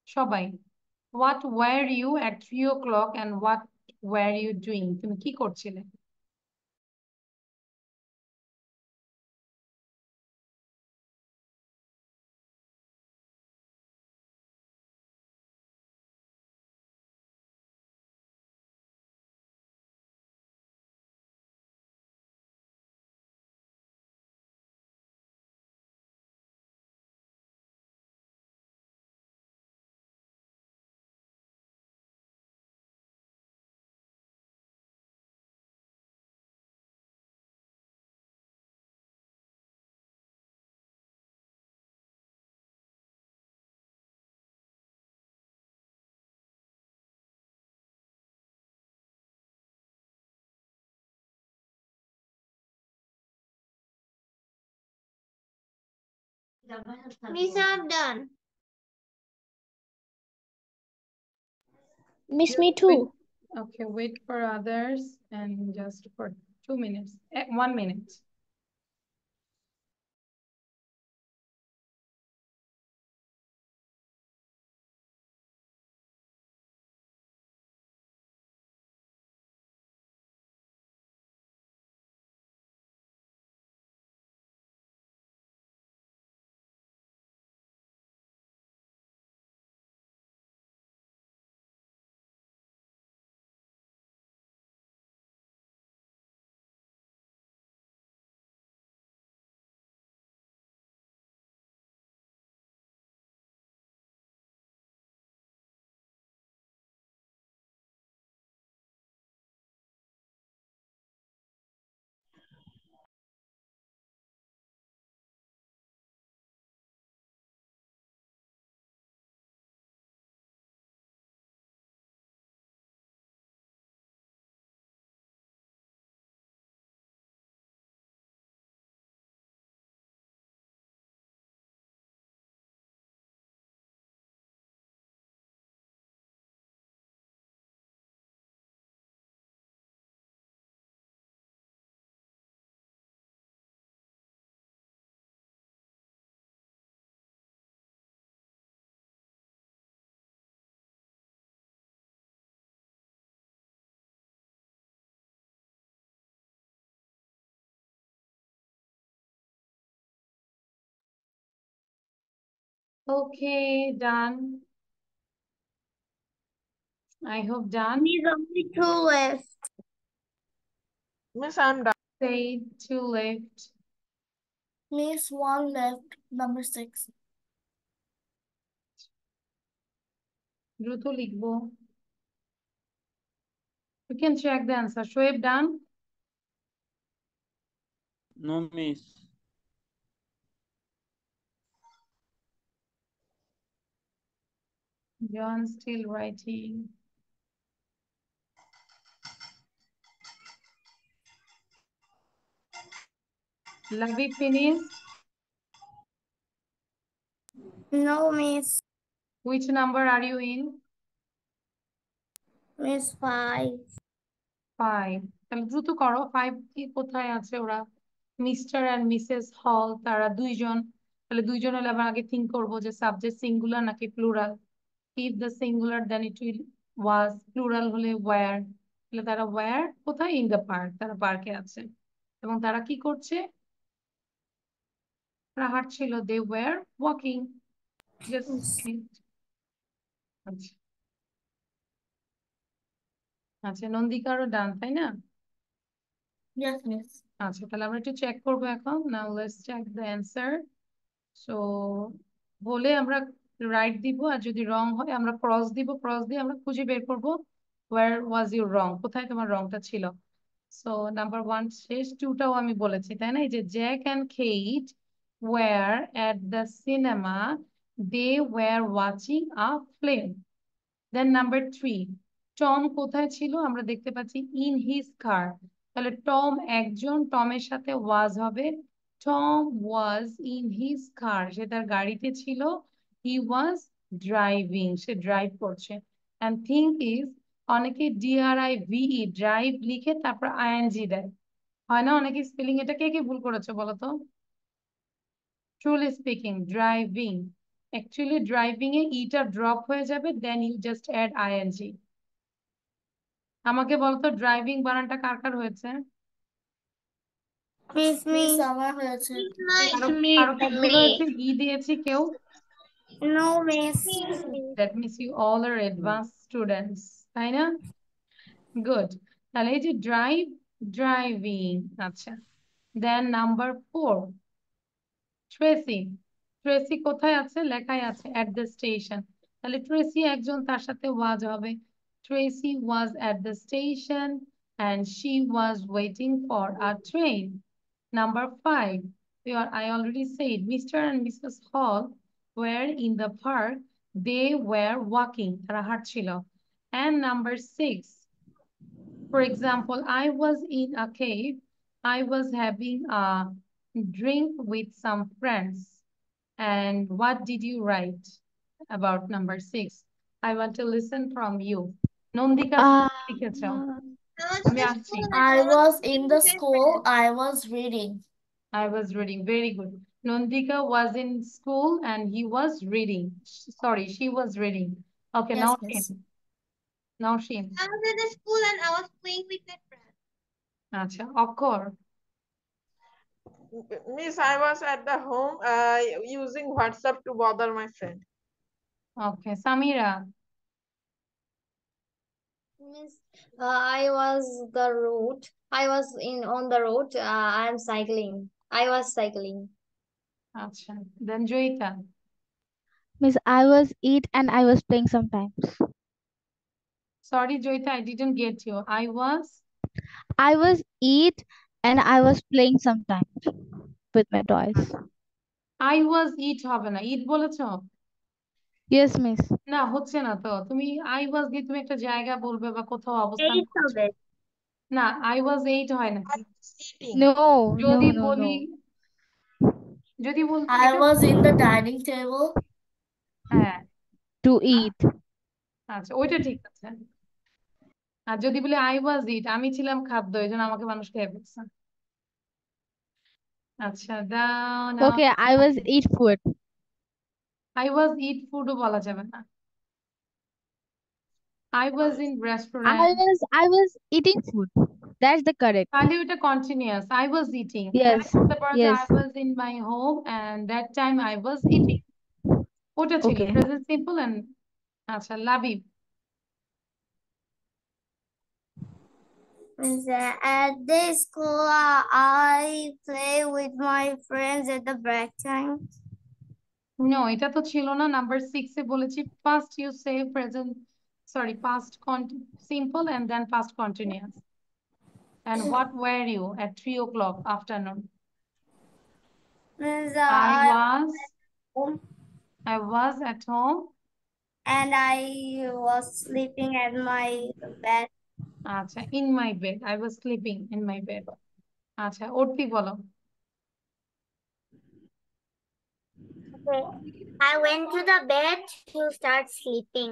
সবাই what were you at 3 o'clock and what were you doing তুমি কি করছিলে Miss, I'm done. Miss, me Wait, too. okay, wait for others and just for 2 minutes, 1 minute. Okay, done. I hope done. Miss, only 2 left. Miss, I'm done. Say 2 left. Miss, 1 left. Number 6. দ্রুত লিখবো. You can check the answer. Shoaib, done? No, miss. John still writing. Lavi finished? No, Miss. Which number are you in? Miss 5. 5. তাহলে দ্রুত করো। 5 কি কোথায় আছে ওরা? Mister and Mrs হল, তারা দুইজন। তাহলে দুইজন হলে আবার আগে থিঙ্ক করবো যে সাবজেক্ট সিঙ্গুলার নাকি plural. If the singular then it will was, plural হলে ওয়্যার। তাহলে তারা ওয়্যার কোথায়? ইন দ্য পার্ক, তারা পার্কে আছে। এবং তারা কি করছে? তারা হাঁটছিল। They were walking. জাস্ট আচ্ছা আচ্ছা, নন্দিকারও ডান, তাই না? Yes, Miss. আচ্ছা, তাহলে আমরা একটু চেক করবো এখন। Now let's check the answer. So বলে আমরা রাইট দিব, আর যদি রং হয় আমরা ক্রস দিব। ক্রস দিয়ে আমরা খুঁজে বের করবো ওয়ার ওয়াজ ইউর রং, কোথায় তোমার রংটা ছিল। সো নাম্বার 1 শেষ, 2টাও আমি বলেছি, তাই না? এই যে Jack and Kate were at the cinema, they were watching a film. Then number 3, Tom কোথায় ছিল? আমরা দেখতে পাচ্ছি ইন হিজ কার। তাহলে টম একজন, টমের সাথে ওয়াজ হবে। Tom was in his car, সে তার গাড়িতে ছিল। হি ওয়াজ ড্রাইভিং, সে ড্রাইভ করছে। অ্যান্ড থিঙ্ক ইজ, অনেকে DRIVE ড্রাইভ লিখে তারপর ING দেয়, হয় না? অনেকে স্পেলিং, এটা কে কে ভুল করেছে বলো তো? Truly speaking, driving, actually driving এ ইটা ড্রপ হয়ে যাবে, then you just add ING। আমাকে বলতো ড্রাইভিং বানানটা কার কার হয়েছে? Miss, Miss, Miss. আমার হয়েছে। কারো কারো কি ভুল হয়েছে? ই দিয়েছি কেউ? No, Miss. That means you all are advanced students, তাই না? গুড। তাহলে এই যে ড্রাইভ, ড্রাইভিং, আচ্ছা। দেন নাম্বার 4, ট্রেসি। ট্রেসি কোথায় আছে? লেখাই আছে এট দ্য স্টেশন। তাহলে ট্রেসি একজন, তার সাথে ওয়াজ হবে। Tracy was at the station and she was waiting for a train. Number 5, I already said Mr. and Mrs. Hall were in the park. They were walking, তারা হাঁটছিল। And number 6, for example, I was in a cave. I was having a drink with some friends. And what did you write about number 6? I want to listen from you. Nandika Uh, লিখেছ? I was আমি in আসছি। school and I I was was playing in with the my school. friends. I was reading. I was reading. Very good. Nandika was in school and he was reading. Sorry, she was reading. Okay, Yes, now miss. Shin. Now Shin. I was in the school and I was playing with my friends. আচ্ছা, অক্ষর। Miss, I was at the home using WhatsApp to bother my friend. Okay, Samira. Miss, I was the road. I was on the road. I am cycling. I was cycling. আচ্ছা, then Joita. Miss, I was eat and I was playing sometimes. Sorry, Joita, I didn't get you. I was eat and I was playing sometimes with my toys. I was eat হবে না। eat বলেছ? Yes, miss. না, হচ্ছে না তো। তুমি I was দিয়ে তুমি একটা জায়গা বলবে বা কোথাও অবস্থান Eight করছো। of it. না, I was 8 হয় নাকি? Eating. No, যদি no, বলি no. যদি বলতে I এটা was in the dining table. হ্যাঁ, To eat. আচ্ছা ওইটা ঠিক আছে। আর যদি বলি I was eat, আমি ছিলাম খাদ্য, এই জন্য আমাকে মানুষ খেয়ে ফেলছে। আচ্ছা, now Okay, I was eat food. I was eat food ও বলা যাবে না। I was in restaurant. I was eating food. That's the correct. তাহলে ওটা continuous. I was eating. Yes, তাহলে বলতে পারো যে yes. I was in my home and that time I was eating. ওটা ছিল Okay. present simple and আচ্ছা Labib. At the school, I play with my friends at the break time. No, এটা তো ছিল না। নাম্বার 6 এ বলেছি first you say present, sorry, past simple and then past continuous. And what were you at 3 o'clock afternoon? I was at home. And I was sleeping at my bed. আচ্ছা, in my bed. I was sleeping in my bed. আচ্ছা, উঠতি বলো। Okay. I went to the bed to start sleeping.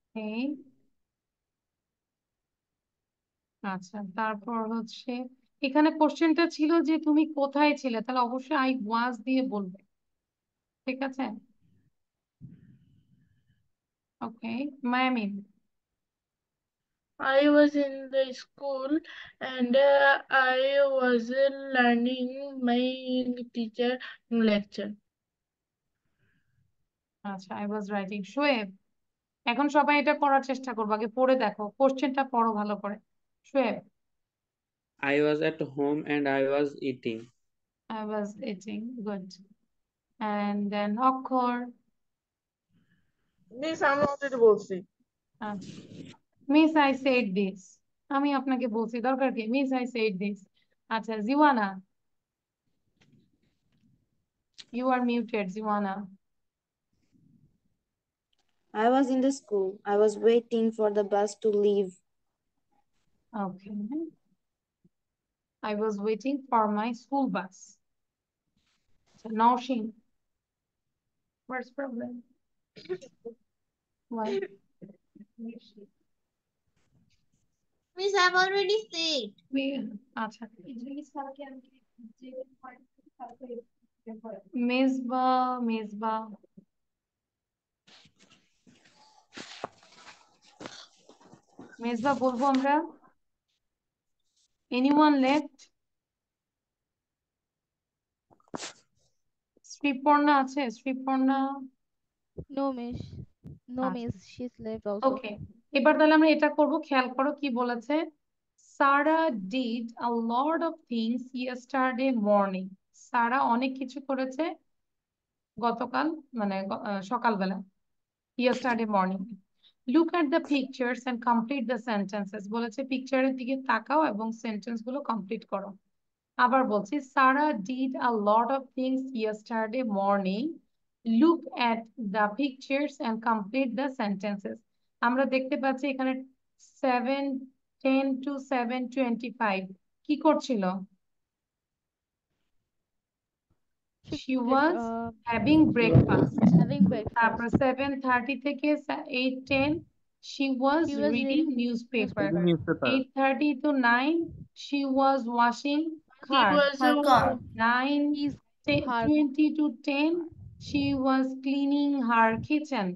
Okay. আচ্ছা, তারপর হচ্ছে এখানে কোশ্চেনটা ছিল যে তুমি কোথায় ছিলে, তাহলে অবশ্যই I was দিয়ে বলবে। ঠিক আছে? ওকে, মায়ামিন। I was in the school and I was learning my teacher lecture. আচ্ছা, I was writing. শোয়েব, এখন সবাই এটা করার চেষ্টা করবো, আগে পড়ে দেখো, কোশ্চেনটা পড়ো ভালো করে। Shoaib. I was at home and I was eating. I was eating. Good. And then অক্ষর। Miss, আমি already বলছি। আচ্ছা, Miss, I said this. আমি আপনাকে বলছি, দরকার কি? Miss, I said this. আচ্ছা, জিওয়ানা। You are muted, জিওয়ানা। I was in the school. I was waiting for the bus to leave. Okay. I was waiting for my school bus. So Naushin. What's problem? Why? Miss, I've already said. আচ্ছা, মেজবা। মেজবা বলবো আমরা? Anyone left? Sriparna আছে? Sriparna? No, miss. No, আচ্ছা, miss. She's left also. ওকে। এবার তাহলে আমরা এটা করব, খেয়াল করো কি বলেছে। Sarah did a lot of things yesterday morning. সারা অনেক কিছু করেছে গতকাল, মানে সকালবেলা, yesterday morning. Look at the pictures and complete the sentences. বলেছে পিকচারের দিকে তাকাও এবং সেন্টেন্স গুলো কমপ্লিট করো। আবার বলছি Sarah did a lot of things yesterday morning. Look at the pictures and complete the sentences. আমরা দেখতে পাচ্ছি এখানে 7:10 to 7:25 কি করছিল? She was having breakfast. having breakfast. তারপর 7:30 থেকে 8:10 she was She was reading reading newspaper. newspaper. 8:30 to 9 she was washing He car. was Her car. 9:20 to 10 she was cleaning her kitchen.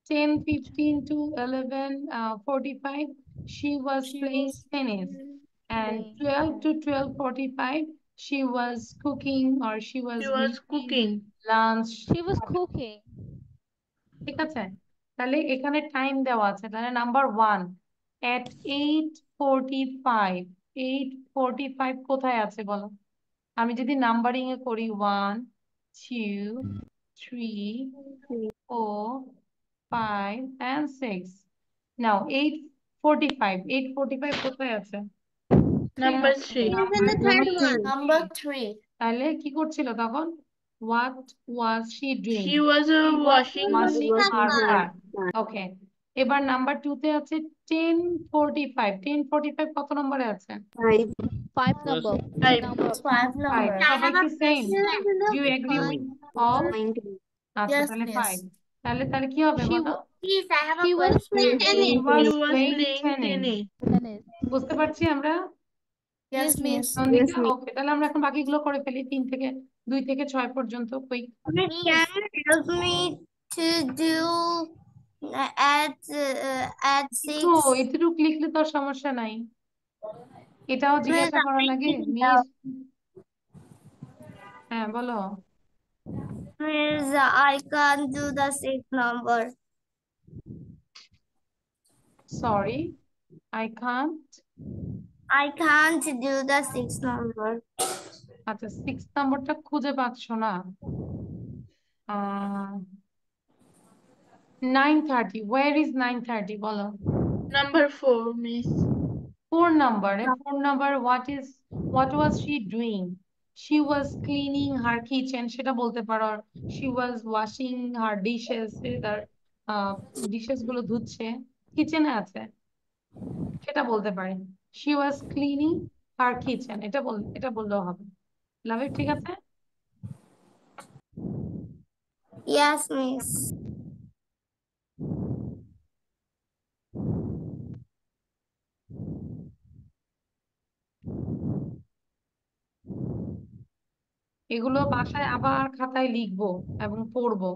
10:15 to 11:45 she was playing tennis. And 12 to 12:45 she was cooking or she was making lunch. She was cooking. ঠিক আছে, তাহলে এখানে time দেওয়া আছে। তাহলে number 1 at 8:45 8:45 কোথায় আছে বলো? আমি যদি নাম্বারিং এ করি 1 2 3 4 5 and 6 নাও 8:45 কোথায় আছে? Number 3. Number 3. তাহলে কি করছিল তখন? What was she doing? She was washing her car. Okay. এবার নাম্বার 2 তে আছে 10:45 10:45 কত নম্বরে আছে? 5 number. 5 number. সবাই কি same? Do you agree with all? আচ্ছা Yes, তাহলে miss. 5 তাহলে কি হবে বলো? Please, I have He a was question. He was He was playing playing tennis. tennis. বুঝতে পারছি আমরা? Yes, miss. ওকে, তাহলে আমরা এখন বাকিগুলো করে ফেলি 2 থেকে 6 পর্যন্ত। Quick. Can you help me to do at 6? তো এতটুকু লিখলে তো আর সমস্যা নাই। এটাও জিজ্ঞাসা করা লাগে মিস? হ্যাঁ বলো। Miss, I can't do the 6 number. Sorry, I can't do the 6 number. আচ্ছা 6 নাম্বারটা খুঁজে পাচ্ছ না? 9:30 where is 9:30 বলো? Number 4, miss. 4 number what was she doing? She was cleaning her kitchen সেটা বলতে পারো। She was washing her dishes তার ডিশেস গুলো ধুচ্ছে, কিচেনে আছে সেটা বলতে পারি। She was cleaning her kitchen এটা বললেও হবে। লাভ ঠিক আছে? Yes, miss. এগুলো বাসায় আবার খাতায় লিখবো এবং পড়বো।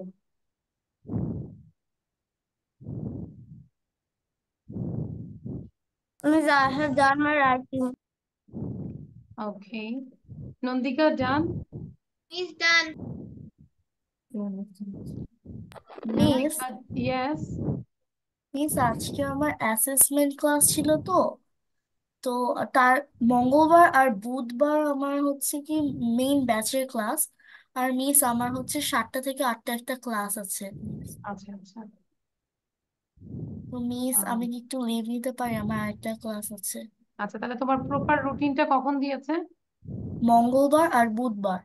Miss, I have done my writing. Okay. Nandika done? Is done. Miss, Yes. Miss আজকে আমার অ্যাসেসমেন্ট ক্লাস ছিল তো তো তার মঙ্গলবার আর বুধবার আমার হচ্ছে কি মেইন ব্যাচের ক্লাস, আর মিস আমার হচ্ছে 7টা থেকে 8টা একটা ক্লাস আছে। আচ্ছা আচ্ছা তো মিস আমি কি একটু লিভ নিতে পারি? আমার আরেকটা ক্লাস আছে। আচ্ছা তাহলে তোমার প্রপার রুটিনটা কখন দিয়েছে? মঙ্গলবার আর বুধবার।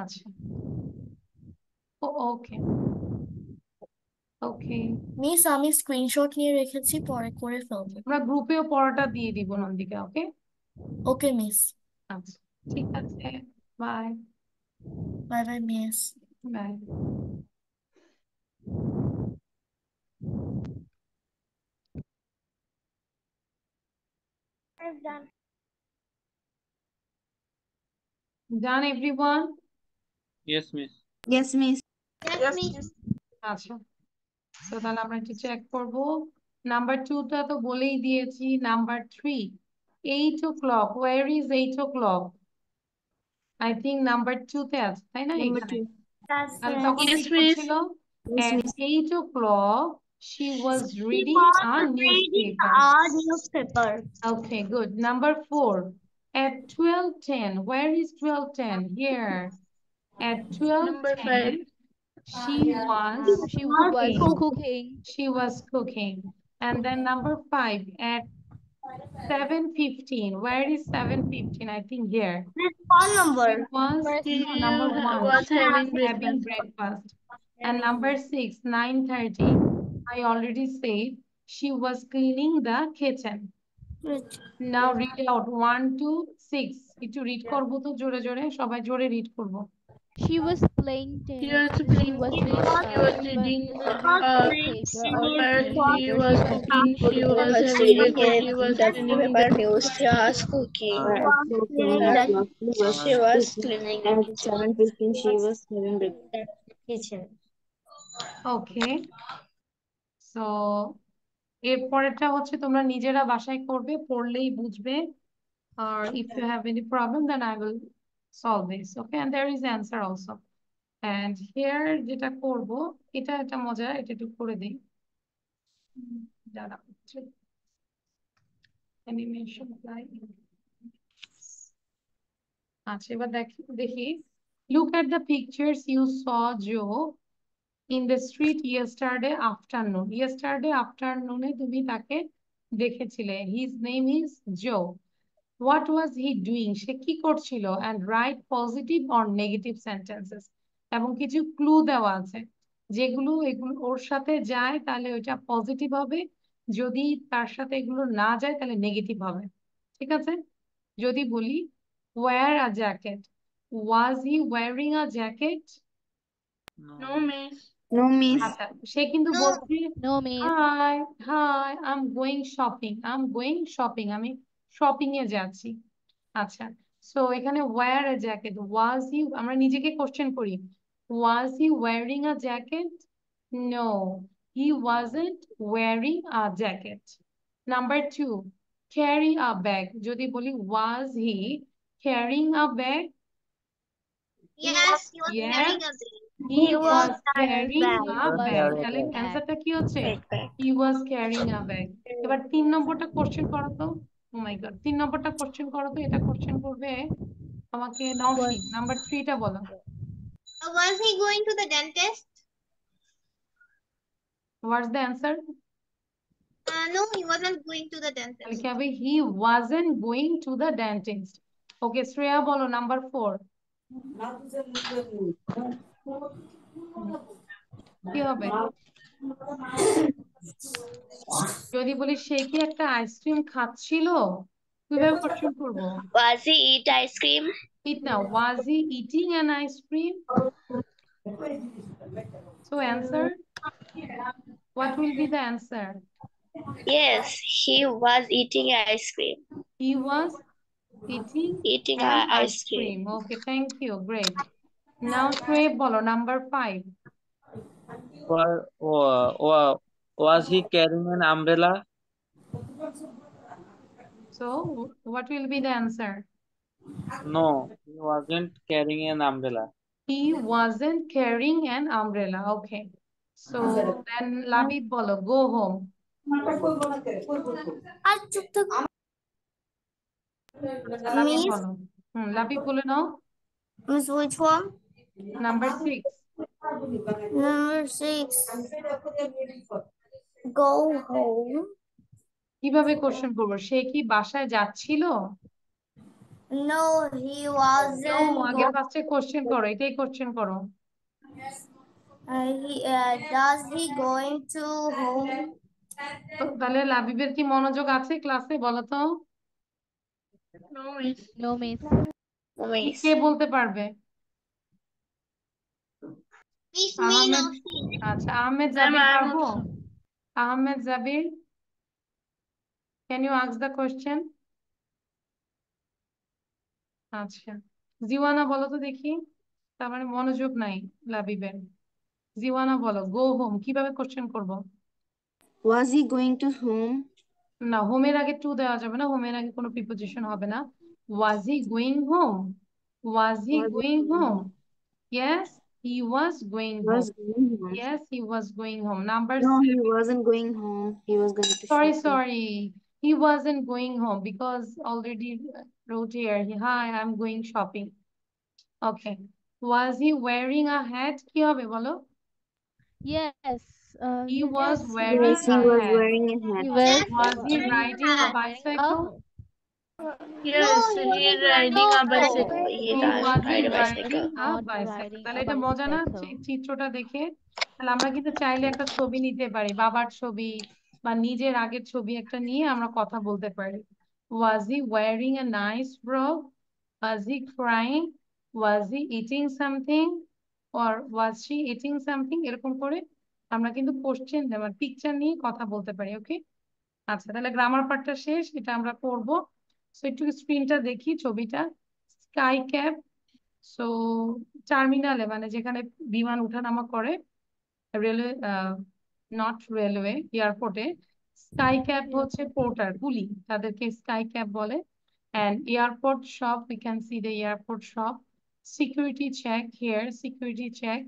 আচ্ছা ওকে ওকে মিস আমি স্ক্রিনশট নিয়ে রেখেছি, পরে করে ফেলবো। আমরা গ্রুপেও পড়াটা দিয়ে দিব নন্দিকা। ওকে ওকে মিস। আচ্ছা ঠিক আছে, bye bye bye miss. Bye. I've done. Done everyone? Yes, miss. Yes, miss. Yes, miss. আচ্ছা তো তাহলে আমরা একটু চেক করবো। নাম্বার 2টা তো বলেই দিয়েছি। Number 3 8 o'clock where is 8 o'clock? I think number 2 তে আছে তাই না? এখানে তাহলে তখন কি করছিল? At 8 o'clock she was reading a newspaper. Okay, good. Number 4 at 12:10 where is 12:10? Here. At 12:10 she was cooking. She was cooking. And then number 5 at 7:15 where is 7:15? I think here. Phone number. Number 1 was she having was having breakfast. And number 6 9:30 I already said she was cleaning the kitchen. Now read out 1 to 6. একটু read করবো তো জোরে জোরে, সবাই জোরে read করবো। She was playing He tennis. was playing tennis. He was reading. While he was cooking, she was having breakfast. He was cleaning the news. She was cooking. She was cleaning the At kitchen. 7:15, she was having breakfast. Kitchen. Okay. So এরপরেরটা হচ্ছে তোমরা নিজেরা বাসায় করবে, পড়লেই বুঝবে। Or if you have any problem, then I will solve this. Okay, and there is answer also. And here যেটা করব, এটা একটা মজা, এটা একটু করে দিই। দাঁড়া, animation apply. আচ্ছা, এবার দেখি look at the pictures you saw Joe in the street yesterday afternoon. Yesterday afternoon এ তুমি তাকে দেখেছিলে। His name is Joe. What was he doing? সে কি করছিল? And write positive or negative sentences. এবং কিছু ক্লু দেওয়া আছে, যেগুলো এগুলো ওর সাথে যায় তাহলে ওইটা পজিটিভ হবে, যদি তার সাথে এগুলো না যায় তাহলে নেগেটিভ হবে। ঠিক আছে? যদি বলি wear a jacket, was he wearing a jacket? No, miss. No, miss. আচ্ছা, সে কিন্তু বলছে No, miss. High high I'm going shopping, I'm going shopping, আমি শপিং এ যাচ্ছি। আচ্ছা, সো এখানে wear a jacket, was he, আমরা নিজেকে কোশ্চেন করি, was he wearing a jacket? No, he wasn't wearing a jacket. Number 2, carry a bag, যদি বলি was he carrying a bag? Yes, he was Yes, carrying a bag. he was carrying a was bag। carrying তাহলে a bag। অ্যান্সারটা কি হচ্ছে? He was carrying a bag। এবার 3 নম্বরটা question করো তো। Oh my god, 3 নম্বরটা কোশ্চেন করো তো, এটা কোশ্চেন করবে আমাকে নওশিন। নাম্বার 3 টা বলো। Was he going to the dentist? What's the answer? No, he wasn't going to the dentist. তাহলে কি হবে? He wasn't going to the dentist. Okay, Shreya বলো নাম্বার 4। কি হবে? যদি বলি সে কি একটা আইসক্রিম খাচ্ছিল, কিভাবে কোশ্চেন করব? Was he eat ice cream? Eat now. Was he eating an ice cream? So answer. What will be the answer? Yes, he was eating ice cream. He was eating an ice cream. Okay, thank you. Great. Now Shoaib bolo number 5. Was he carrying an umbrella? So what will be the answer? No, he wasn't carrying an umbrella. He wasn't carrying an umbrella. Okay. So then Labib bolo go home. Labib bolo. Labib bolo now. Miss, which one? Number 6. Number 6. Go home. কিভাবে question করব? সে কি বাসায় যাচ্ছিল? No, he wasn't. আগে ফার্স্টে question করো, এটাই question করো। Does he going to home? তাহলে লাবিবের কি মনোযোগ আছে ক্লাসে বলো তো? No, miss. No, miss. কে বলতে পারবে? আহমেদ। আচ্ছা, আহমেদ জাবির পারবো? আহমেদ জাবির, can you ask the question? আচ্ছা, জিওয়ানা বলো তো দেখি। তার মানে মনোযোগ নাই লাবিবের। জিওয়ানা বলো গো হোম কিভাবে কোশ্চেন করব? Was he going to home? না, হোমের আগে টু দেওয়া যাবে না, হোমের আগে কোনো প্রিপোজিশন হবে না। Was he going home? Was he going home? Yes, he was going home. Yes, he was going home. Number 7. No, he wasn't going home. He was going to Sorry. He wasn't going home because already wrote here. Hi, I'm going shopping. Okay. Was he wearing a hat? কি হবে বলো? Yes. He was wearing Yes, he a was hat. wearing a hat. Was he riding a bicycle? Yes, he is riding a bicycle. He wasn't riding a bicycle. তাহলে এটা মজা না চিত্রটা দেখে? তাহলে আমরা কিন্তু চাইলে একটা ছবি নিতে পারি, বাবার ছবি বা নিজের আগের ছবি একটা নিয়ে আমরা কথা বলতে পারি। Was he wearing a nice frock? Was he crying? Was he eating something? Or was she eating something? এরকম করে আমরা কিন্তু কোশ্চেন মানে পিকচার নিয়ে কথা বলতে পারি। ওকে, আচ্ছা তাহলে গ্রামার পার্টটা শেষ, এটা আমরা করবো। সো একটু স্ক্রিনটা দেখি, ছবিটা স্কাই ক্যাপ। সো টার্মিনালে মানে যেখানে বিমান ওঠানামা করে, রেলওয়ে নট রেলওয়ে, এয়ারপোর্টে স্কাই ক্যাপ হচ্ছে পোর্টার, কুলি, তাদেরকে স্কাই ক্যাপ বলে। and airport shop, we can see the airport shop. Security check here, security check.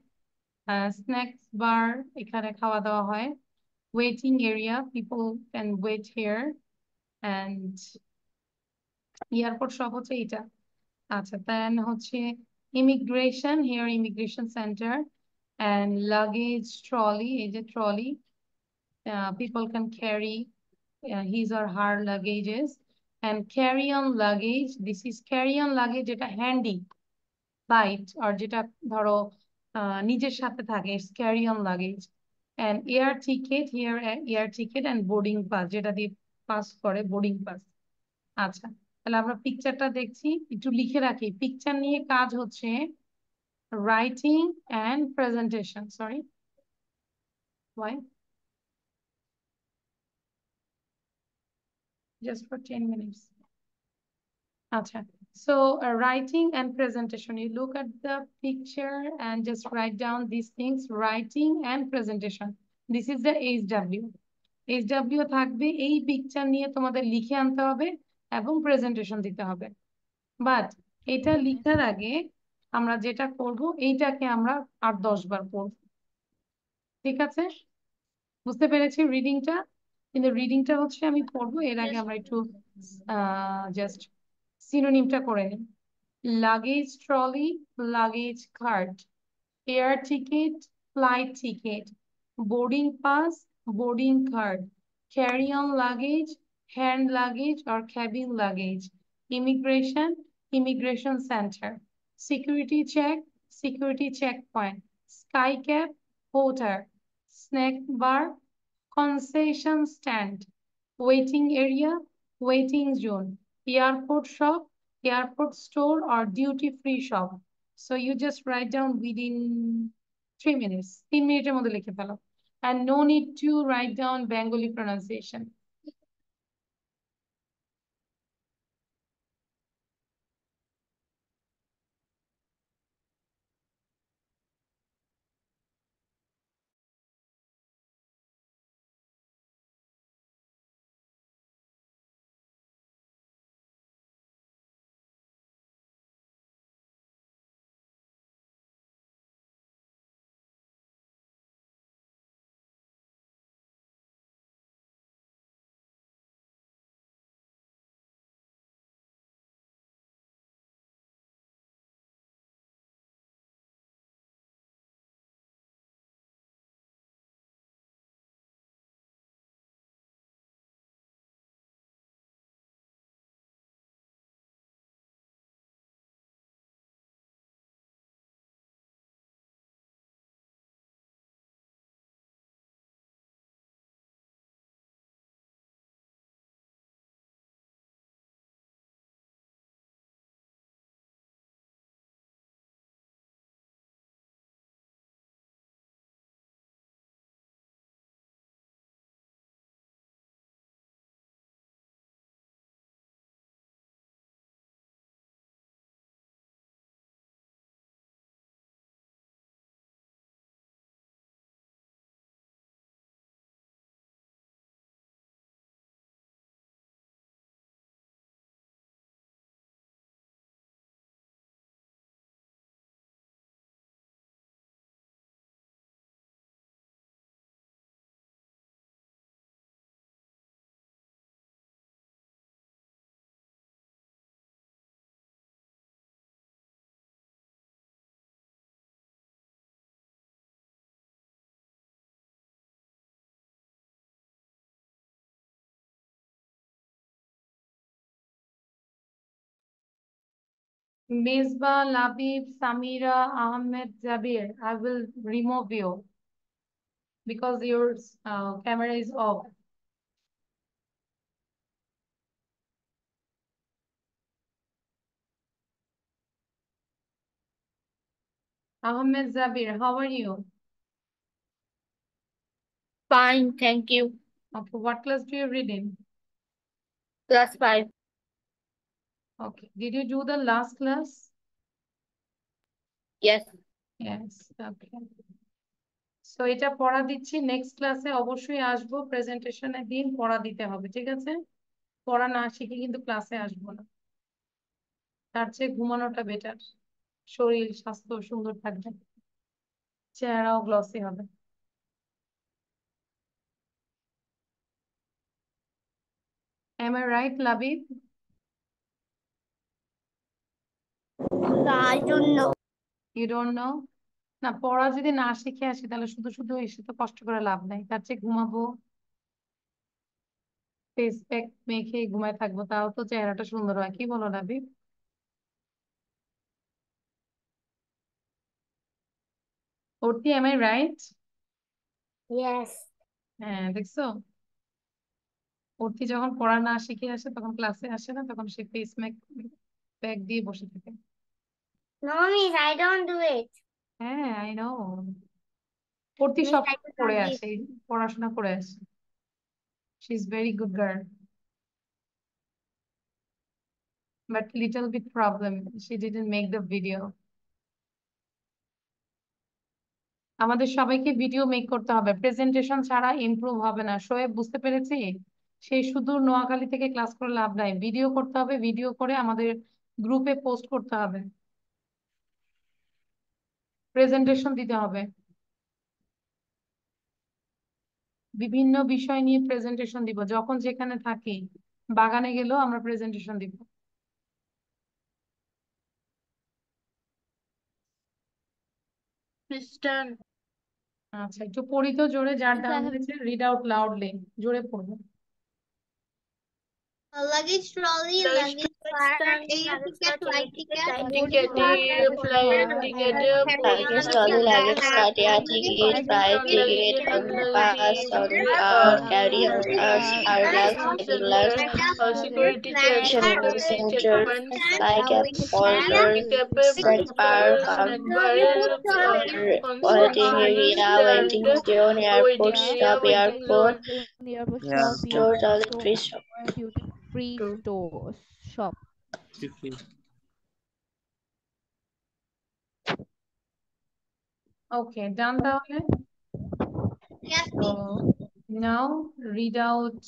Snacks bar, এখানে খাওয়া দাওয়া হয়। Waiting area, people can wait here. And airport shop হচ্ছে এটা। আচ্ছা, then হচ্ছে immigration, here immigration center. And luggage trolley, এই যে trolley, people can carry his or her luggages. And carry on luggage, this is carry on luggage, যেটা handy light or যেটা ধরো নিজের সাথে থাকে, it's carry on luggage. And air ticket, here air ticket and boarding pass, যেটা দিয়ে pass করে, boarding pass। আচ্ছা, তাহলে আমরা পিকচারটা দেখছি, একটু লিখে রাখি। পিকচার নিয়ে কাজ হচ্ছে writing and presentation. Sorry, why? Just for 10 minutes. Acha. So writing and presentation, you look at the picture and just write down these things, writing and presentation. This is the HW. HW থাকবে, এই picture নিয়ে তোমাদের লিখে আনতে হবে এবং presentation দিতে হবে। বাট এটা লিখার আগে আমরা যেটা করব, এইটাকে আমরা 8-10 বার পড়ব। ঠিক আছে, বুঝতে পেরেছি রিডিংটা? কিন্তু রিডিংটা হচ্ছে আমি পড়বো, এর আগে আমরা একটু জাস্ট সিনোনিমটা করে নিই। Luggage trolley, luggage cart, air ticket, flight ticket, boarding pass, boarding card, carry-on luggage, hand luggage or cabin luggage, immigration, immigration center, security check, security checkpoint, sky cab, porter, snack bar, concession stand, waiting area, waiting zone, airport shop, airport store or duty-free shop. So you just write down within 3 minutes. 3 মিনিটের মধ্যে লিখে ফেলো। And no need to write down Bengali pronunciation. Mesbah, Labib, Samira, Ahmed, Zabir, I will remove you because your camera is off. Ahmed Zabir, how are you? Fine, thank you. Okay, what class do you read in? Class 5. Okay, did you do the last class? Yes. Yes, okay. So এটা পড়া দিচ্ছি, next ক্লাসে অবশ্যই আসবো, প্রেজেন্টেশনের দিন পড়া দিতে হবে, ঠিক আছে? পড়া না শিখে কিন্তু ক্লাসে আসবো না, তার চেয়ে ঘুমানোটা বেটার। শরীর স্বাস্থ্য সুন্দর থাকবে, চেহারাও গ্লসি হবে। Am I right, Labib? I don't know. You don't know? না, পড়া যদি না শিখে আসি তাহলে শুধু শুধু এসে তো কষ্ট করে লাভ নাই, তার চেয়ে ঘুমাবো, ফেস প্যাক মেখে ঘুমায় থাকবো, তাও তো চেহারাটা সুন্দর হয়। কি বলো Labib? Arti, am I right? Yes. হ্যাঁ, দেখছো, অর্তি যখন পড়া না শিখে আসে তখন ক্লাসে আসে না, তখন সে ফেস প্যাক দিয়ে বসে থাকে। No, miss, I don't do it. হ্যাঁ, I know. Arti Miss, I সবসময় do পড়ে not do আসে, পড়াশোনা করে আসে। She is very good girl, but little bit problem, she didn't make the video. আমাদের সবাইকে ভিডিও মেক করতে হবে, প্রেজেন্টেশন ছাড়া ইমপ্রুভ হবে না। শোয়েব, বুঝতে পেরেছি? সেই শুধু নোয়াখালী থেকে ক্লাস করে লাভ নাই, ভিডিও করতে হবে, ভিডিও করে আমাদের গ্রুপে পোস্ট করতে হবে, প্রেজেন্টেশন দিতে হবে, বিভিন্ন বিষয় নিয়ে প্রেজেন্টেশন দিব। যখন যেখানে থাকি, বাগানে গেলেও আমরা প্রেজেন্টেশন দিব। আচ্ছা, একটু পড়ি তো জোরে, যার Miss, I ডাউন have হয়েছে রিড আউট লাউডলি, জোরে পড়বো। Luggage trolley, luggage cart, air ticket, flight ticket, boarding Ticket, pass, flight passenger, ticket, Luggage, carry-on, trolley, luggage, bag, cart, air luggage ticket, flight ticket, boarding pass, trolley, carry-on, airbag, cycle lights, security check, station, movie security center, checkpoints, like a folder, snack bar, snack bar, waiting area, waiting stand, zone, airport waiting stop, area, waiting airport, zone, airport Yeah. shop, store, beauty trolley, store, tree shop. duty free store shop. ওকে, ডান তাহলে। Yes, So please. now read out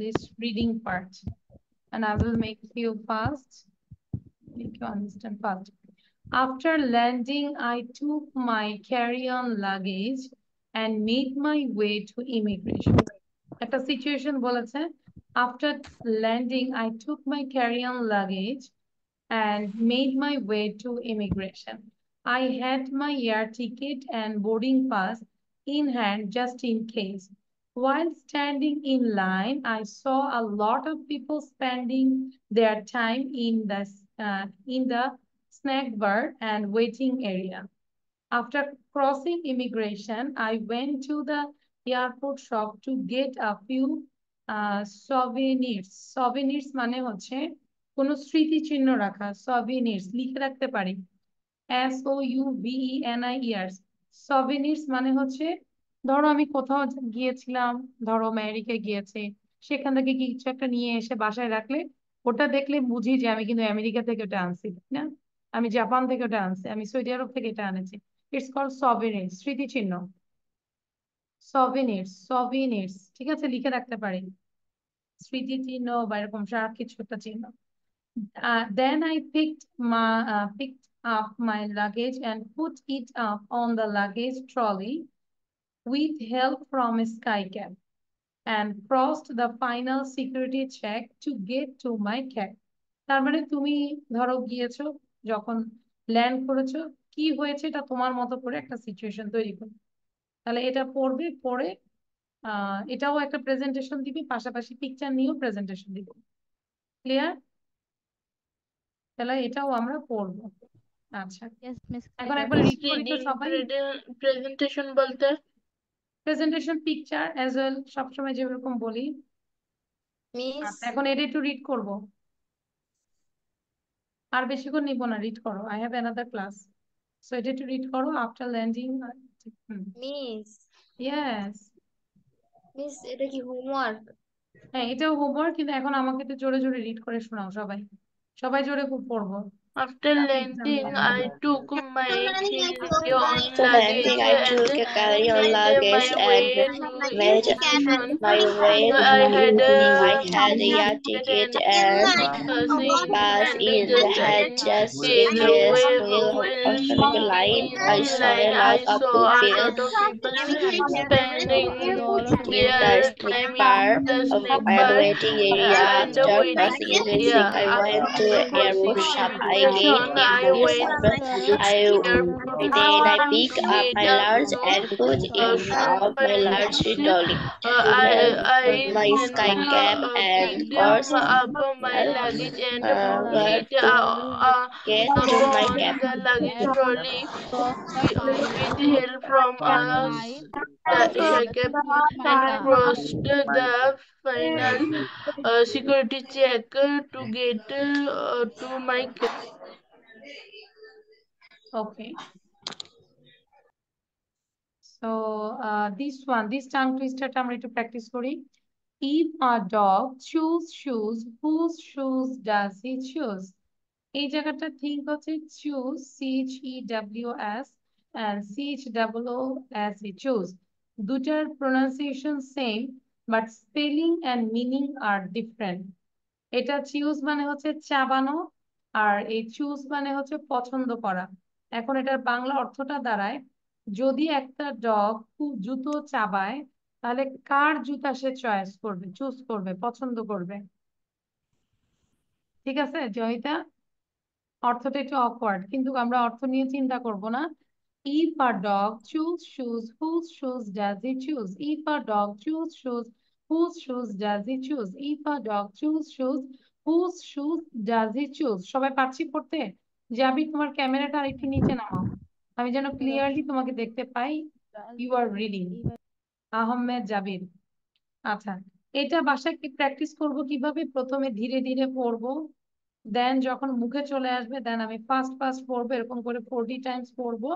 this reading part, and I will make you fast, make you understand fast. After landing, I took my carry-on luggage and made my way to immigration. একটা situation বলেছে, after landing, I took my carry-on luggage and made my way to immigration. I had my air ticket and boarding pass in hand just in case. While standing in line, I saw a lot of people spending their time in the snack bar and waiting area. After crossing immigration, I went to the airport shop to get a few souvenirs. Souvenirs মানে হচ্ছে কোনো স্মৃতিচিহ্ন রাখা, souvenirs লিখে রাখতে পারি, SOUVENIERS। souvenirs মানে হচ্ছে, ধরো আমি কোথাও গিয়েছিলাম, ধরো আমেরিকায় গিয়েছে, সেখান থেকে কিছু একটা নিয়ে এসে বাসায় রাখলে ওটা দেখলে বুঝি যে আমি কিন্তু আমেরিকা থেকে ওটা আনছি, না আমি জাপান থেকে ওটা আনছি, আমি সৌদি আরব থেকে এটা আনেছি। It's call সভেনির, স্মৃতিচিহ্ন। সভেনিরস, ঠিক আছে, লিখে রাখতে পারি, স্মৃতিচিহ্ন বা এরকম কিছু একটা চিহ্ন। Then I picked up my luggage and put it up on the luggage trolley with help from a skycab and crossed the final security check to get to my cab. তার মানে তুমি ধরো গিয়েছো, যখন ল্যান্ড করেছো, কি হয়েছে এটা তোমার মতো করে একটা সিচুয়েশন তৈরি করো, তাহলে এটা পড়বে, পড়ে এটাও একটা প্রেজেন্টেশন দিবে, পাশাপাশি পিকচার নিয়েও প্রেজেন্টেশন দিব। ক্লিয়ার? তাহলে এটাও আমরা পড়বো। আচ্ছা, Yes, Miss. এখন একবার রিড করি তো সবাই। প্রেজেন্টেশন বলতে প্রেজেন্টেশন পিকচার অ্যাজ ওয়েল, সবসময় যেরকম বলি। মিস, এখন এটা একটু রিড করবো, আর বেশিক্ষণ নিব না, রিড করো, I have another class. So এটা একটু read করো after landing. Miss Yes. Miss এটা কি হোমওয়ার্ক? হ্যাঁ এটাও হোমওয়ার্ক, কিন্তু এখন আমাকে একটু জোরে জোরে রিড করে শোনাও সবাই। সবাই জোরে খুব পড়বো। After landing, I took my carry-on After landing, luggage I took a and carry-on made luggage my way and to made the station. my way to I had I had a a ticket and and bus in the head just in case we on the line. I saw a lot of people A spending lot of in the their snack time bar in the snack and bar waiting area. and After waiting crossing area. immigration, I went to After airport crossing shop. I immigration, get I airport went shop. I airport then I shop pick to up get my lunch and put in of my lunch dolly. I Put my sky cap and picked course up my luggage and put where it to get to my upon cap. the luggage trolley with help from a shake and crossed the final security check to get to my cap. Okay. So this tongue twister আমরা একটু practice করি. If a dog chews shoes, whose shoes does he choose? এই জায়গাটা think হচ্ছে choose, CHEWS and CHOOS. choose. দুটার pronunciation same, but spelling and meaning are different. এটা choose মানে হচ্ছে চাবানো, আর এই choose মানে হচ্ছে পছন্দ করা। এখন এটার বাংলা অর্থটা দাঁড়ায়, যদি একটা ডগ খুব জুতো চাবায় তাহলে কার জুতা সে চয়েস করবে, চুজ করবে, পছন্দ করবে। ঠিক আছে জয়িতা? অর্থটা একটু অকওয়ার্ড, কিন্তু আমরা অর্থ নিয়ে চিন্তা করব না। If a dog chews shoes, whose shoes does he choose? If a dog chews shoes, whose shoes does he choose? If a dog chews shoes, whose shoes does he choose? সবাই পারছি পড়তে? যাবি তোমার ক্যামেরাটা আরেকটু নিচে নামাও, আমি যেন ক্লিয়ারলি তোমাকে দেখতে পাই। You are reading. Ahmed Jabir. আচ্ছা, এটা বাসায় কি প্র্যাকটিস করব কিভাবে? প্রথমে ধীরে ধীরে পড়বো, দেন যখন মুখে চলে আসবে দেন আমি ফাস্ট ফাস্ট পড়বো, এরকম করে 40 টাইমস পড়বো।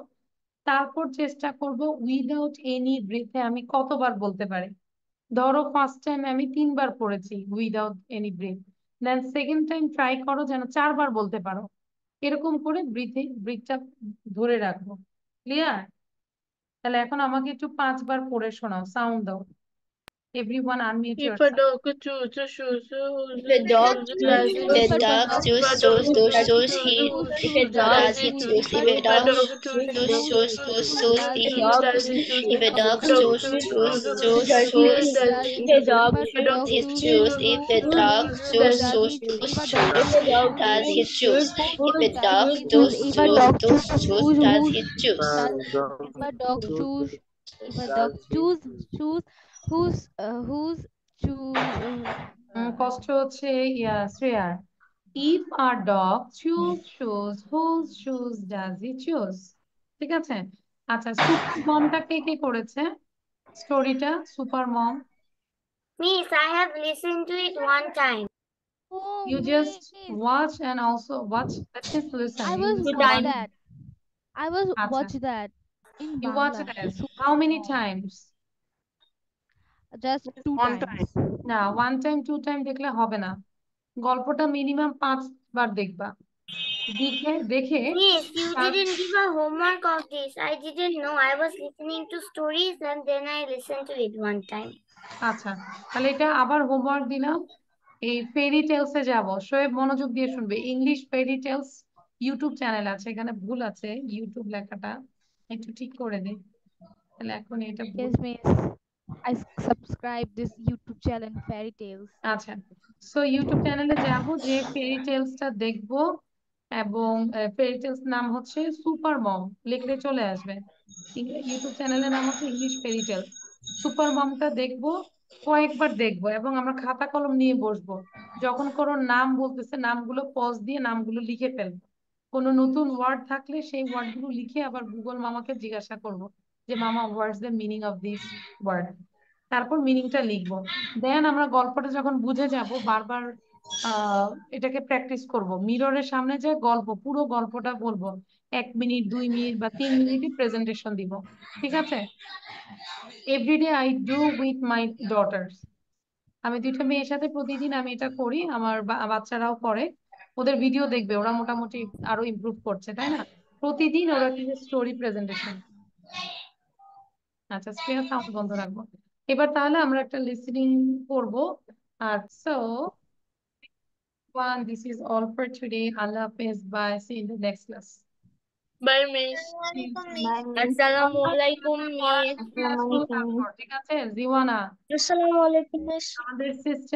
তারপর চেষ্টা করব উইদাউট এনি ব্রেথে আমি কতবার বলতে পারি। ধরো ফার্স্ট টাইম আমি 3 বার পড়েছি without any breath, then second time try করো যেন 4 বার বলতে পারো। এরকম করে ব্রিথটা ধরে রাখবো। ক্লিয়ার? তাহলে এখন আমাকে একটু 5 বার পড়ে শোনাও, সাউন্ড দাও। Everyone unmute If a yourself. dog chooses shoes, whose The dog shoes does he the choose? dog If a choose dog shoes he chooses does he shoes, choose. If a if a dog dog choose chooses shoes shoes, he does he choose? if a If dog a dog choose chooses shoes shoes, does he choose? If a dog he chooses choose. If a dog choose does he shoes choose? does he choose. If a dog If choose a dog shoes choose does he choose. if a dog choose if a dog choose shoes, whose choose কষ্ট হচ্ছে শ্রেয়ার। If a dog choose shoes, whose shoes does he choose? ঠিক আছে? আচ্ছা, super মমটা কে কে করেছে স্টোরিটা? Super mom, Miss, I have listened to it one time. Oh, you just watch and also watch, that means listen. I You was listen watch one- that. I was আচ্ছা, watch that in you watch Bangla. it how many times? Just 2 One times. না, 1 time 2 time দেখলে হবে না, গল্পটা minimum 5 বার দেখবা। দেখে Miss, you didn't give a homework of this. I didn't know. I was listening to stories and then I listened to it one time. আচ্ছা, তাহলে এটা আবার হোমওয়ার্ক দিলাম। এই ফেরি টেলসে যাব, শোয়েব মনোযোগ দিয়ে শুনবে। English fairy tales YouTube channel আছে, এখানে ভুল আছে ইউটিউব লেখাটা, একটু ঠিক করে দে। তাহলে এখন এটা ভুল। Yes, miss. I subscribe this YouTube channel Fairy Tales. আচ্ছা, সো ইউটিউব চ্যানেলে যাব, যে ফেরি টেলসটা দেখবো, এবং ফেরি টেলস নাম হচ্ছে সুপার মম, লিখলে চলে আসবে। ইউটিউব চ্যানেলের নাম হচ্ছে ইংলিশ ফেরি টেলস। সুপার মমটা দেখবো, কয়েকবার দেখবো, এবং আমরা খাতা কলম নিয়ে বসবো। যখন কোনো নাম বলতেছে নামগুলো পজ দিয়ে নামগুলো লিখে ফেলবো। কোনো নতুন ওয়ার্ড থাকলে সেই ওয়ার্ডগুলো লিখে আবার গুগল মামাকে জিজ্ঞাসা করব যে মামা what's the meaning of this word, তারপর মিনিংটা লিখবো। দেন আমরা গল্পটা যখন বুঝে যাব বারবার এটাকে প্র্যাকটিস করব, মিররের সামনে যে পুরো গল্পটা বলবো, 1 মিনিট 2 মিনিট বা 3 মিনিটই প্রেজেন্টেশন দিব, ঠিক আছে? Everyday I do with my daughters, আমি 2টা মেয়ের সাথে প্রতিদিন আমি এটা করি, আমার বাচ্চারাও করে, ওদের ভিডিও দেখবে, ওরা মোটামুটি আরো ইমপ্রুভ করছে, তাই না? প্রতিদিন ওরা কি স্টোরি প্রেজেন্টেশন। আচ্ছা, স্ক্রিন সাউন্ড বন্ধ রাখবো। এবার তাহলে আমরা একটা লিসেনিং করব। আর so this is all for today. Allah Hafiz. Bye. See you in the next class. Bye, Miss. Assalamualaikum, Miss. ঠিক আছে জিওয়ানা, Assalamualaikum, Miss. আমাদের সিস্টেম